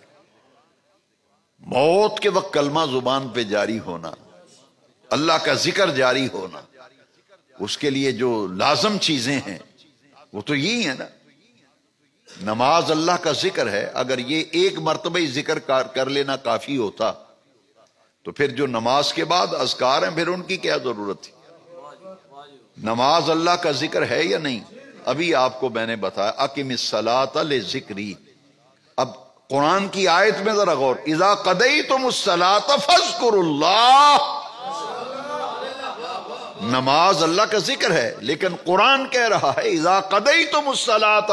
موت کے وقت کلمہ زبان پہ جاری ہونا، اللہ کا ذکر جاری ہونا، اس کے لیے جو لازم چیزیں ہیں وہ تو یہی ہے نا. نماز اللہ کا ذکر ہے. اگر یہ ایک مرتبہ ہی ذکر کر لینا کافی ہوتا تو پھر جو نماز کے بعد اذکار ہیں پھر ان کی کیا ضرورت تھی؟ نماز اللہ کا ذکر ہے یا نہیں؟ ابھی آپ کو میں نے بتایا اقم الصلاۃ لذکری. اب قرآن کی آیت میں ذرا غور، اذا قضیتم الصلاۃ فاذکروا اللہ. نماز اللہ کا ذکر ہے، لیکن قرآن کہہ رہا ہے اذا قضیتم الصلاۃ،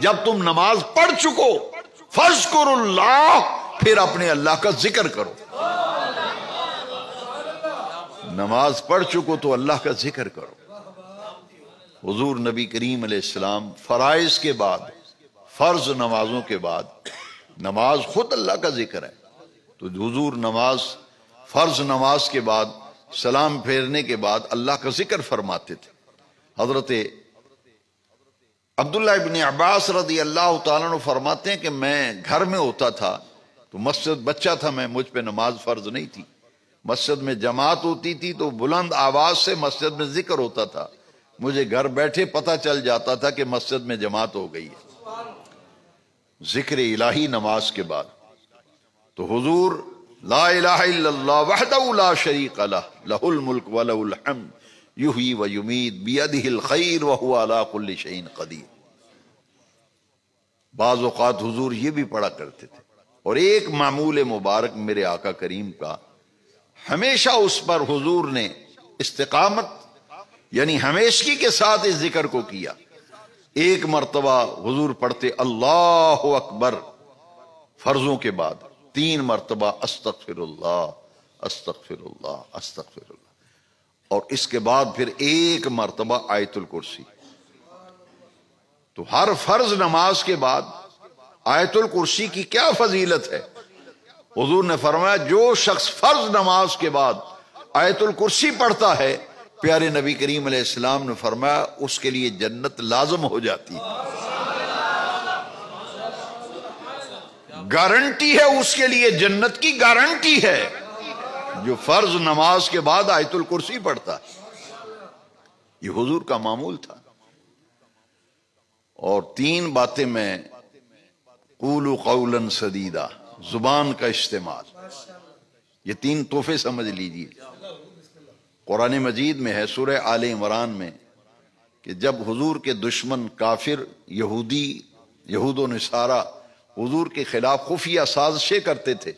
جب تم نماز پڑھ چکو، فاذکروا اللہ، پھر اپنے اللہ کا ذکر کرو. نماز پڑھ چکو تو اللہ کا ذکر کرو۔ حضور نبی کریم علیہ السلام فرائض کے بعد، فرض نمازوں کے بعد، نماز خود اللہ کا ذکر ہے، تو حضور نماز، فرض نماز کے بعد سلام پھیرنے کے بعد اللہ کا ذکر فرماتے تھے۔ حضرت عبداللہ ابن عباس رضی اللہ تعالیٰ عنہ فرماتے ہیں کہ میں گھر میں ہوتا تھا تو مسجد، بچہ تھا میں، مجھ پہ نماز فرض نہیں تھی، مسجد میں جماعت ہوتی تھی تو بلند آواز سے مسجد میں ذکر ہوتا تھا، مجھے گھر بیٹھے پتہ چل جاتا تھا کہ مسجد میں جماعت ہو گئی ہے، ذکر الہی نماز کے بعد۔ تو حضور لا الہ الا اللہ وحدہ لا شریک لہ لہ الملک ولہ الحمد یحیی و یمیت بیدہ الخیر وہو علی کل شیء قدیر۔ بعض اوقات حضور یہ بھی پڑھا کرتے تھے۔ اور ایک معمول مبارک میرے آقا کریم کا، ہمیشہ اس پر حضور نے استقامت، یعنی ہمیشگی کے ساتھ اس ذکر کو کیا۔ ایک مرتبہ حضور پڑھتے اللہ اکبر فرضوں کے بعد، 3 مرتبہ استغفر اللہ استغفر اللہ استغفر اللہ، اور اس کے بعد پھر 1 مرتبہ آیت الکرسی۔ تو ہر فرض نماز کے بعد آیت الکرسی کی کیا فضیلت ہے؟ حضور نے فرمایا جو شخص فرض نماز کے بعد آیت الکرسی پڑھتا ہے، پیارے نبی کریم علیہ السلام نے فرمایا اس کے لیے جنت لازم ہو جاتی ہے، گارنٹی ہے، اس کے لیے جنت کی گارنٹی ہے جو فرض نماز کے بعد آیت الکرسی پڑھتا ہے۔ یہ حضور کا معمول تھا۔ اور 3 باتیں میں قولوا قولا سدیدا، زبان کا استعمال، یہ 3 تحفے سمجھ لیجیے۔ قرآن مجید میں ہے سورہ آل عمران میں کہ جب حضور کے دشمن کافر یہود و نصارہ حضور کے خلاف خفیہ سازشیں کرتے تھے،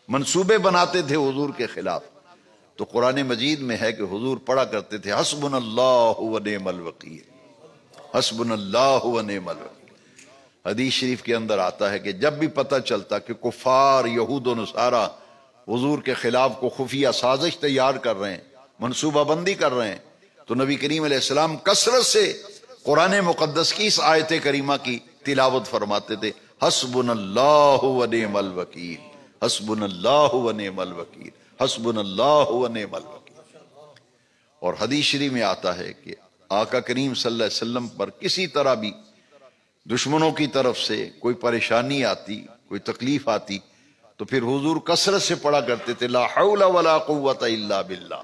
منصوبے بناتے تھے حضور کے خلاف، تو قرآن مجید میں ہے کہ حضور پڑھا کرتے تھے حسبنا اللہ و نعم الوکیل، حسبنا اللہ و نعم الوکیل۔ حدیث شریف کے اندر آتا ہے کہ جب بھی پتہ چلتا کہ کفار یہود و نصارہ حضور کے خلاف کو خفیہ سازش تیار کر رہے ہیں، منصوبہ بندی کر رہے ہیں، تو نبی کریم علیہ السلام کثرت سے قرآن مقدس کی اس آیت کریمہ کی تلاوت فرماتے تھے، حسبنا اللہ و نعم الوکیل، حسبنا اللہ و نعم الوکیل، حسبنا اللہ و نعم الوکیل۔ اور حدیث شریف میں آتا ہے کہ آقا کریم صلی اللہ علیہ وسلم پر کسی طرح بھی دشمنوں کی طرف سے کوئی پریشانی آتی، کوئی تکلیف آتی، تو پھر حضور کثرت سے پڑھا کرتے تھے لا حول ولا قوت الا باللہ،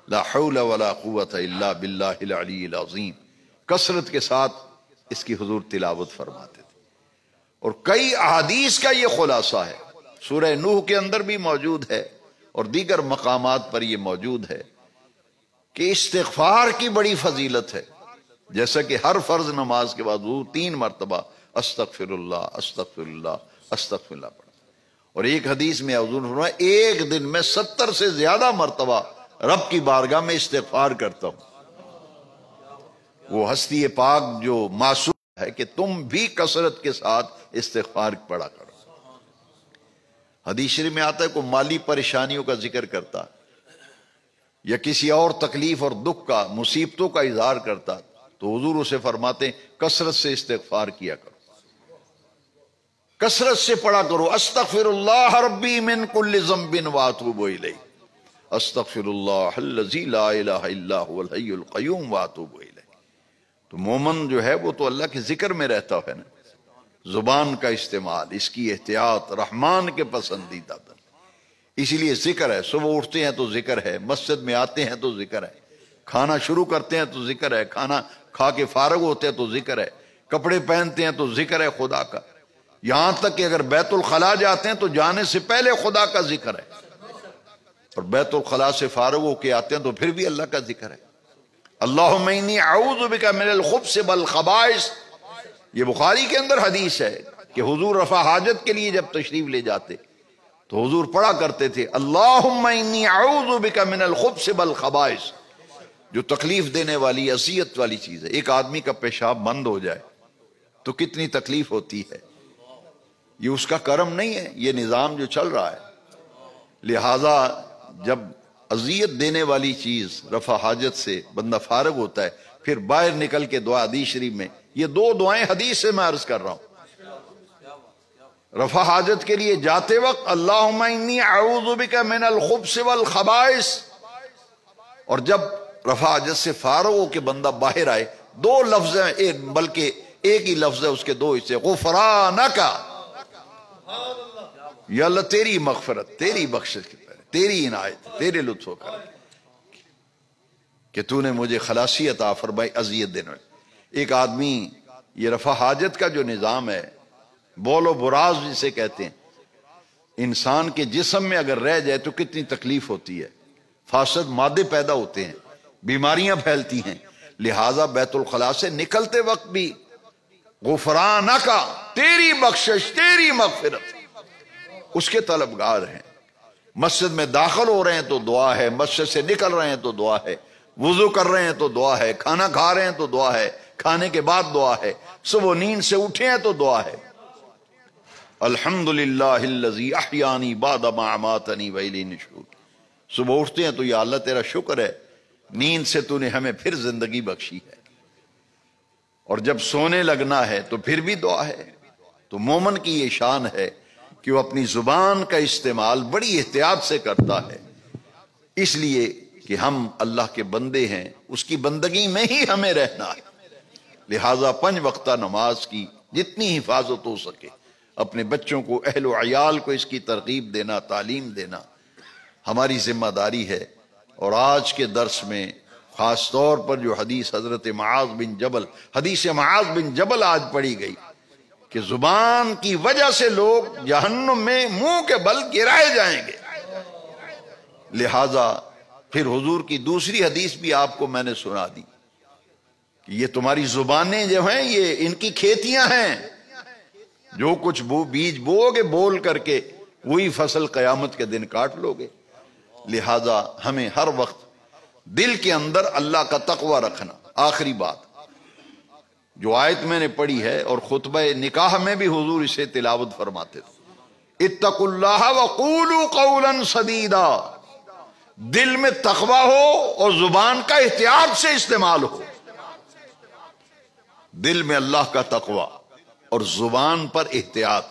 لا حول ولا قوت الا باللہ العلی العظیم، کثرت کے ساتھ اس کی حضور تلاوت فرماتے تھے۔ اور کئی احادیث کا یہ خلاصہ ہے، سورہ نوح کے اندر بھی موجود ہے اور دیگر مقامات پر یہ موجود ہے کہ استغفار کی بڑی فضیلت ہے، جیسا کہ ہر فرض نماز کے بعد حضور 3 مرتبہ استغفر اللہ استغفر اللہ استغفر اللہ پڑھا۔ اور ایک حدیث میں حضور نے فرمایا ایک دن میں 70 سے زیادہ مرتبہ رب کی بارگاہ میں استغفار کرتا ہوں۔ وہ ہستی پاک جو معصوم ہے کہ تم بھی کثرت کے ساتھ استغفار پڑھا کرو۔ حدیث شریف میں آتا ہے کوئی مالی پریشانیوں کا ذکر کرتا یا کسی اور تکلیف اور دکھ کا، مصیبتوں کا اظہار کرتا، تو حضور اسے فرماتے ہیں کثرت سے استغفار کیا کرو، کثرت سے پڑھا کرو، استغفر اللہ ربی من کل ذنب واتوب الیہ، استغفر اللہ الذی لا الہ الا هو الحی القیوم واتوب الیہ۔ تو مومن جو ہے وہ تو اللہ کے ذکر میں رہتا ہے نا، زبان کا استعمال، اس کی احتیاط، رحمان کے پسندیدہ بن، اسی لیے ذکر ہے، صبح اٹھتے ہیں تو ذکر ہے، مسجد میں آتے ہیں تو ذکر ہے، کھانا شروع کرتے ہیں تو ذکر ہے، کھانا کھا کے فارغ ہوتے ہیں تو ذکر ہے، کپڑے پہنتے ہیں تو ذکر ہے خدا کا، یہاں تک کہ اگر بیت الخلاء جاتے ہیں تو جانے سے پہلے خدا کا ذکر ہے، اور بیت الخلاء سے فارغ ہو کے آتے ہیں تو پھر بھی اللہ کا ذکر ہے۔ اللہم انی اعوذ بک من الخبث والخبائث، یہ بخاری کے اندر حدیث ہے کہ حضور رفع حاجت کے لیے جب تشریف لے جاتے تو حضور پڑھا کرتے تھے اللہم انی اعوذ بک من الخبث والخبائث، جو تکلیف دینے والی، اذیت والی چیز ہے۔ ایک آدمی کا پیشاب بند ہو جائے تو کتنی تکلیف ہوتی ہے، یہ اس کا کرم نہیں ہے، یہ نظام جو چل رہا ہے۔ لہذا جب اذیت دینے والی چیز رفع حاجت سے بندہ فارغ ہوتا ہے، پھر باہر نکل کے دعا حدیث شریف میں، یہ دو دعائیں حدیث سے میں عرض کر رہا ہوں۔ رفع حاجت کے لیے جاتے وقت اللہم انی اعوذ بک من الخبث والخبائث، اور جب رفع حاجت سے فارغ ہو کے بندہ باہر آئے، دو لفظ ہیں، بلکہ ایک ہی لفظ ہے، اس کے دو حصے، غفرانک، یا اللہ تیری مغفرت، تیری بخشش، تیری عنایت، تیرے لطف و کرم کہ تو نے مجھے خلاصی عطا فرمائی اذیت دینے میں۔ ایک آدمی، یہ رفع حاجت کا جو نظام ہے، بول و براز جسے کہتے ہیں، انسان کے جسم میں اگر رہ جائے تو کتنی تکلیف ہوتی ہے، فاسد مادے پیدا ہوتے ہیں، بیماریاں پھیلتی ہیں، لہٰذا بیت الخلاء سے نکلتے وقت بھی غفرانک، تیری بخشش، تیری مغفرت، اس کے طلبگار ہیں۔ مسجد میں داخل ہو رہے ہیں تو دعا ہے، مسجد سے نکل رہے ہیں تو دعا ہے، وضو کر رہے ہیں تو دعا ہے، کھانا کھا رہے ہیں تو دعا ہے، کھانے کے بعد دعا ہے، صبح نیند سے اٹھے ہیں تو دعا ہے۔ الحمدللہ الذی احیانی بعد ما اماتنی والیہ النشور، صبح اٹھتے ہیں تو یا اللہ تیرا شکر ہے، نیند سے تو نے ہمیں پھر زندگی بخشی ہے، اور جب سونے لگنا ہے تو پھر بھی دعا ہے۔ تو مومن کی یہ شان ہے کہ وہ اپنی زبان کا استعمال بڑی احتیاط سے کرتا ہے، اس لیے کہ ہم اللہ کے بندے ہیں، اس کی بندگی میں ہی ہمیں رہنا ہے۔ لہٰذا 5 وقتہ نماز کی جتنی حفاظت ہو سکے، اپنے بچوں کو، اہل و عیال کو اس کی ترغیب دینا، تعلیم دینا ہماری ذمہ داری ہے۔ اور آج کے درس میں خاص طور پر جو حدیث حضرت معاذ بن جبل، حدیث معاذ بن جبل آج پڑھی گئی کہ زبان کی وجہ سے لوگ جہنم میں منہ کے بل گرائے جائیں گے۔ لہذا پھر حضور کی دوسری حدیث بھی آپ کو میں نے سنا دی کہ یہ تمہاری زبانیں جو ہیں یہ ان کی کھیتیاں ہیں، جو کچھ بیج بو گے بول کر کے وہی فصل قیامت کے دن کاٹ لو گے۔ لہذا ہمیں ہر وقت دل کے اندر اللہ کا تقوی رکھنا۔ آخری بات جو آیت میں نے پڑھی ہے، اور خطبہ نکاح میں بھی حضور اسے تلاوت فرماتے تھے، اتقوا اللہ وقولوا قولا سدیدا، دل میں تقوی ہو اور زبان کا احتیاط سے استعمال ہو۔ دل میں اللہ کا تقوی اور زبان پر احتیاط،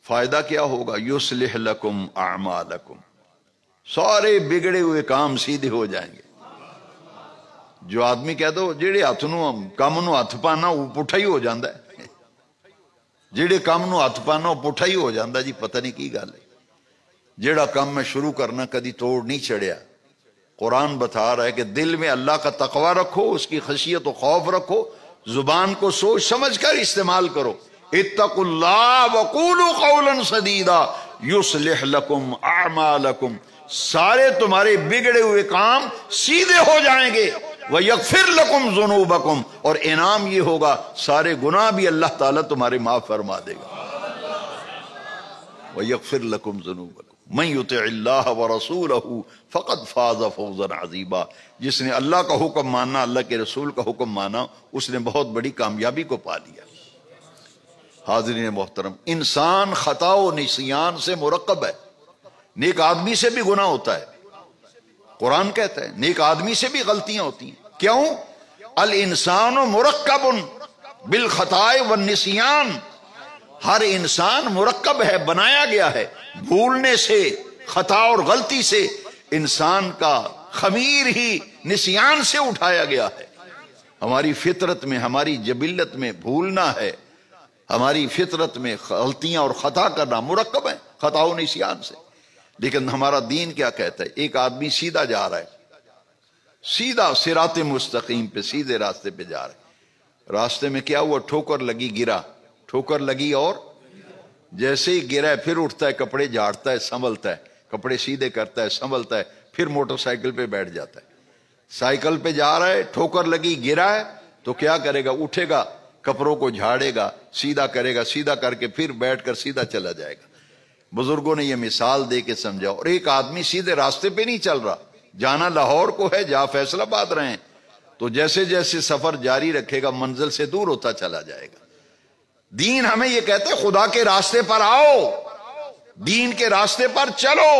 فائدہ کیا ہوگا؟ یصلح لکم اعمالکم، سارے بگڑے ہوئے کام سیدھے ہو جائیں گے۔ جو آدمی کہہ دو جیڑے ہاتھ نو کام نو ہاتھ پانا وہ پٹھا ہی ہو جاندہ ہے، جیڑے کام نو ہاتھ پانا وہ پٹھا ہی ہو جاندہ، جی پتہ نہیں کی گل ہے۔ جیڑا کام میں شروع کرنا کدی توڑ نہیں چڑھیا۔ قرآن بتا رہا ہے کہ دل میں اللہ کا تقوی رکھو، اس کی خشیت و خوف رکھو، زبان کو سوچ سمجھ کر استعمال کرو۔ اتقوا اللہ وقولوا قولا سدیدا یصلح لکم اعمالکم، سارے تمہارے بگڑے ہوئے کام سیدھے ہو جائیں گے۔ وَيَغْفِرْ لَكُمْ ذُنُوبَكُمْ، اور انعام یہ ہوگا سارے گناہ بھی اللہ تعالیٰ تمہارے معاف فرما دے گا۔ وَيَغْفِرْ لَكُمْ ذُنُوبَكُمْ مَنْ يُطِعِ اللَّهَ وَرَسُولَهُ فَقَدْ فَازَ فَوْزًا عَظِيمًا، جس نے اللہ کا حکم مانا، اللہ کے رسول کا حکم مانا، اس نے بہت بڑی کامیابی کو پا لیا۔ حاضرین محترم، انسان خطا و نسیان سے مرکب ہے، نیک آدمی سے بھی گناہ ہوتا ہے۔ قرآن کہتا ہے نیک آدمی سے بھی غلطیاں ہوتی ہیں۔ کیوں؟ الانسان مرکب بالخطاء والنسیان، ہر انسان مرکب ہے، بنایا گیا ہے، بھولنے سے، خطا اور غلطی سے انسان کا خمیر ہی نسیان سے اٹھایا گیا ہے۔ ہماری فطرت میں، ہماری جبلت میں بھولنا ہے، ہماری فطرت میں غلطیاں اور خطا کرنا مرکب ہے خطا و نسیان سے۔ لیکن ہمارا دین کیا کہتا ہے؟ ایک آدمی سیدھا جا رہا ہے، سیدھا صراط مستقیم پہ، سیدھے راستے پہ جا رہا ہے، راستے میں کیا ہوا؟ ٹھوکر لگی، گرا، ٹھوکر لگی اور جیسے ہی گرا ہے پھر اٹھتا ہے، کپڑے جھاڑتا ہے، سنبھلتا ہے، کپڑے سیدھے کرتا ہے، سنبھلتا ہے، پھر موٹر سائیکل پہ بیٹھ جاتا ہے۔ سائیکل پہ جا رہا ہے، ٹھوکر لگی، گرا ہے تو کیا کرے گا؟ اٹھے گا، کپڑوں کو جھاڑے گا، سیدھا کرے گا، سیدھا کر کے پھر بیٹھ کر سیدھا چلا جائے گا۔ بزرگوں نے یہ مثال دے کے سمجھا۔ اور ایک آدمی سیدھے راستے پہ نہیں چل رہا، جانا لاہور کو ہے، جہاں فیصل آباد رہے ہیں، تو جیسے جیسے سفر جاری رکھے گا منزل سے دور ہوتا چلا جائے گا۔ دین ہمیں یہ کہتا ہے خدا کے راستے پر آؤ، دین کے راستے پر چلو،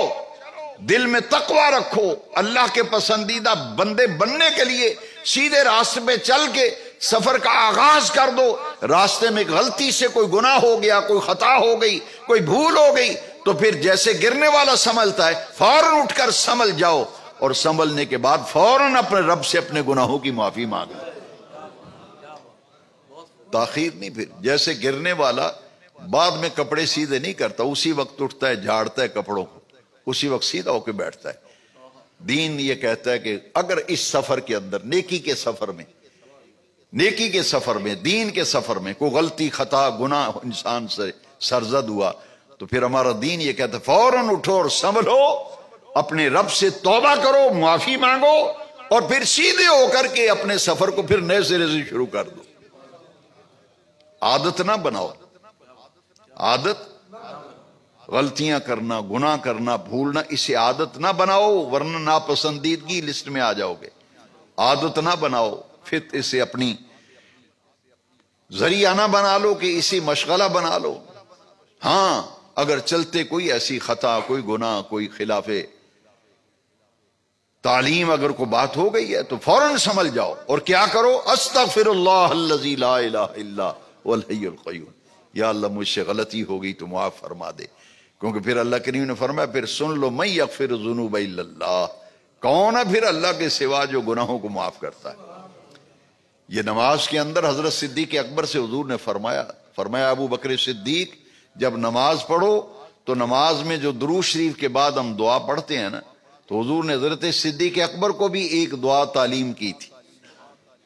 دل میں تقوی رکھو، اللہ کے پسندیدہ بندے بننے کے لیے سیدھے راستے پہ چل کے سفر کا آغاز کر دو۔ راستے میں غلطی سے کوئی گناہ ہو گیا، کوئی خطا ہو گئی، کوئی بھول ہو گئی، تو پھر جیسے گرنے والا سنبھلتا ہے فوراً اٹھ کر سنبھل جاؤ، اور سنبھلنے کے بعد فوراً اپنے رب سے اپنے گناہوں کی معافی مانگو۔ تاخیر نہیں، پھر جیسے گرنے والا بعد میں کپڑے سیدھے نہیں کرتا، اسی وقت اٹھتا ہے، جھاڑتا ہے کپڑوں کو، اسی وقت سیدھا ہو کے بیٹھتا ہے۔ دین یہ کہتا ہے کہ اگر اس سفر کے اندر، نیکی کے سفر میں، دین کے سفر میں کوئی غلطی، خطا، گناہ انسان سے سرزد ہوا، تو پھر ہمارا دین یہ کہتا ہے فوراً اٹھو اور سنبھلو، اپنے رب سے توبہ کرو، معافی مانگو، اور پھر سیدھے ہو کر کے اپنے سفر کو پھر نئے سرے سے شروع کر دو۔ عادت نہ بناؤ، عادت غلطیاں کرنا، گناہ کرنا، بھولنا، اسے عادت نہ بناؤ، ورنہ ناپسندیدگی لسٹ میں آ جاؤ گے۔ عادت نہ بناؤ، پھر اسے اپنی ذریعہ نہ بنا لو کہ اسی مشغلہ بنا لو۔ ہاں اگر چلتے کوئی ایسی خطا، کوئی گناہ، کوئی خلاف تعلیم اگر کوئی بات ہو گئی ہے تو فوراً سنبھل جاؤ، اور کیا کرو؟ استغفر اللہ الذی لا الہ الا هو الحی القیوم، یا اللہ مجھ سے غلطی ہو گئی تو معاف فرما دے، کیونکہ پھر اللہ کریم نے فرمایا پھر سن لو من یغفر الذنوب الا اللہ، کون ہے پھر اللہ کے سوا جو گناہوں کو معاف کرتا ہے۔ یہ نماز کے اندر حضرت صدیق اکبر سے حضور نے فرمایا ابو بکر صدیق جب نماز پڑھو تو نماز میں جو درود شریف کے بعد ہم دعا پڑھتے ہیں نا، تو حضور نے حضرت صدیق اکبر کو بھی ایک دعا تعلیم کی تھی۔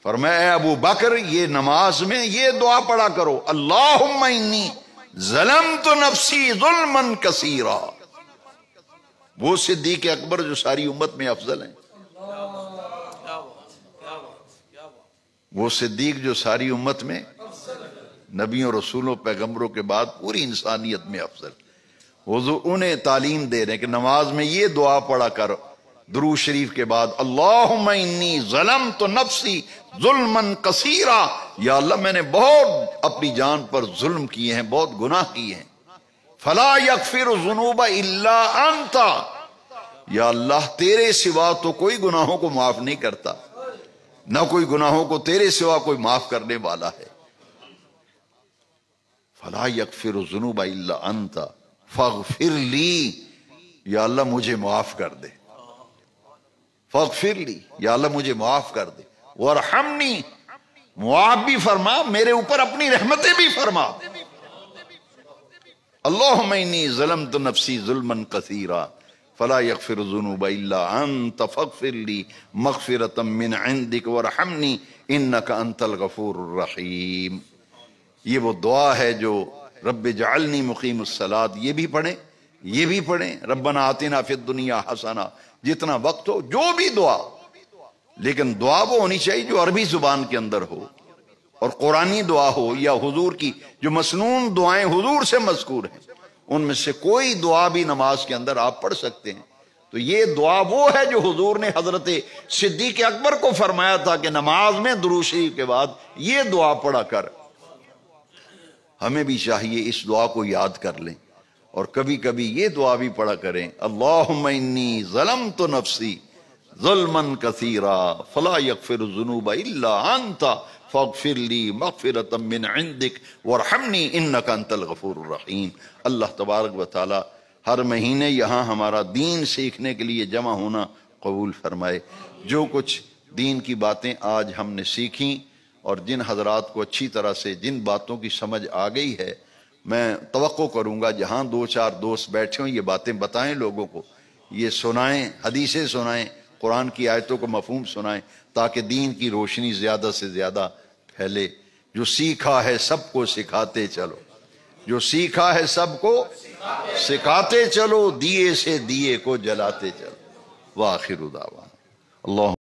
فرمایا اے ابو بکر یہ نماز میں یہ دعا پڑھا کرو، اللہم انی ظلمت نفسی ظلما کثیرا۔ وہ صدیق اکبر جو ساری امت میں افضل ہیں، وہ صدیق جو ساری امت میں نبیوں، رسولوں، پیغمبروں کے بعد پوری انسانیت میں افضل، حضور انہیں تعلیم دے رہے ہیں کہ نماز میں یہ دعا پڑھا کر درود شریف کے بعد، اللہم انی ظلمت نفسی ظلما کثیرا، یا اللہ میں نے بہت اپنی جان پر ظلم کیے ہیں، بہت گناہ کیے ہیں، فلا یغفر الذنوب الا انت، یا اللہ تیرے سوا تو کوئی گناہوں کو معاف نہیں کرتا، نہ کوئی گناہوں کو تیرے سوا کوئی معاف کرنے والا ہے۔ فلا یغفر الذنوب الا انت فاغفر لی، یا اللہ مجھے معاف کر دے، فاغفر لی، یا اللہ مجھے معاف کر دے، وارحمنی، معاف بھی فرما، میرے اوپر اپنی رحمتیں بھی فرما، اللہم انی ظلمت نفسی ظلما کثیرا فلا یغفر الذنوب الا انت فاغفر لی مغفرۃ من عندک وارحمنی انک انت الغفور الرحیم۔ یہ وہ دعا ہے جو رب اجعلنی مقیم الصلاۃ، یہ بھی پڑھیں ربنا آتنا فی الدنیا حسنہ، جتنا وقت ہو جو بھی دعا، لیکن دعا وہ ہونی چاہیے جو عربی زبان کے اندر ہو، اور قرآنی دعا ہو، یا حضور کی جو مسنون دعائیں حضور سے مذکور ہیں ان میں سے کوئی دعا بھی نماز کے اندر آپ پڑھ سکتے ہیں۔ تو یہ دعا وہ ہے جو حضور نے حضرت صدیق اکبر کو فرمایا تھا کہ نماز میں درود شریف کے بعد یہ دعا پڑھا کر۔ ہمیں بھی چاہیے اس دعا کو یاد کر لیں، اور کبھی کبھی یہ دعا بھی پڑھا کریں، اللہم انی ظلمت نفسی ظلما کثیرا فلا یغفر الذنوب الا انت فاغفر لی مغفرۃ من عندک وارحمنی انک انت الغفور الرحیم۔ اللہ تبارک و تعالی ہر مہینے یہاں ہمارا دین سیکھنے کے لیے جمع ہونا قبول فرمائے۔ جو کچھ دین کی باتیں آج ہم نے سیکھیں، اور جن حضرات کو اچھی طرح سے جن باتوں کی سمجھ آ گئی ہے، میں توقع کروں گا جہاں دو چار دوست بیٹھے ہوں یہ باتیں بتائیں لوگوں کو، یہ سنائیں، حدیثیں سنائیں، قرآن کی آیتوں کو مفہوم سنائیں، تاکہ دین کی روشنی زیادہ سے زیادہ پھیلے۔ جو سیکھا ہے سب کو سکھاتے چلو، جو سیکھا ہے سب کو سکھاتے چلو، دیے سے دیے کو جلاتے چلو۔ وآخر دعوانا اللہ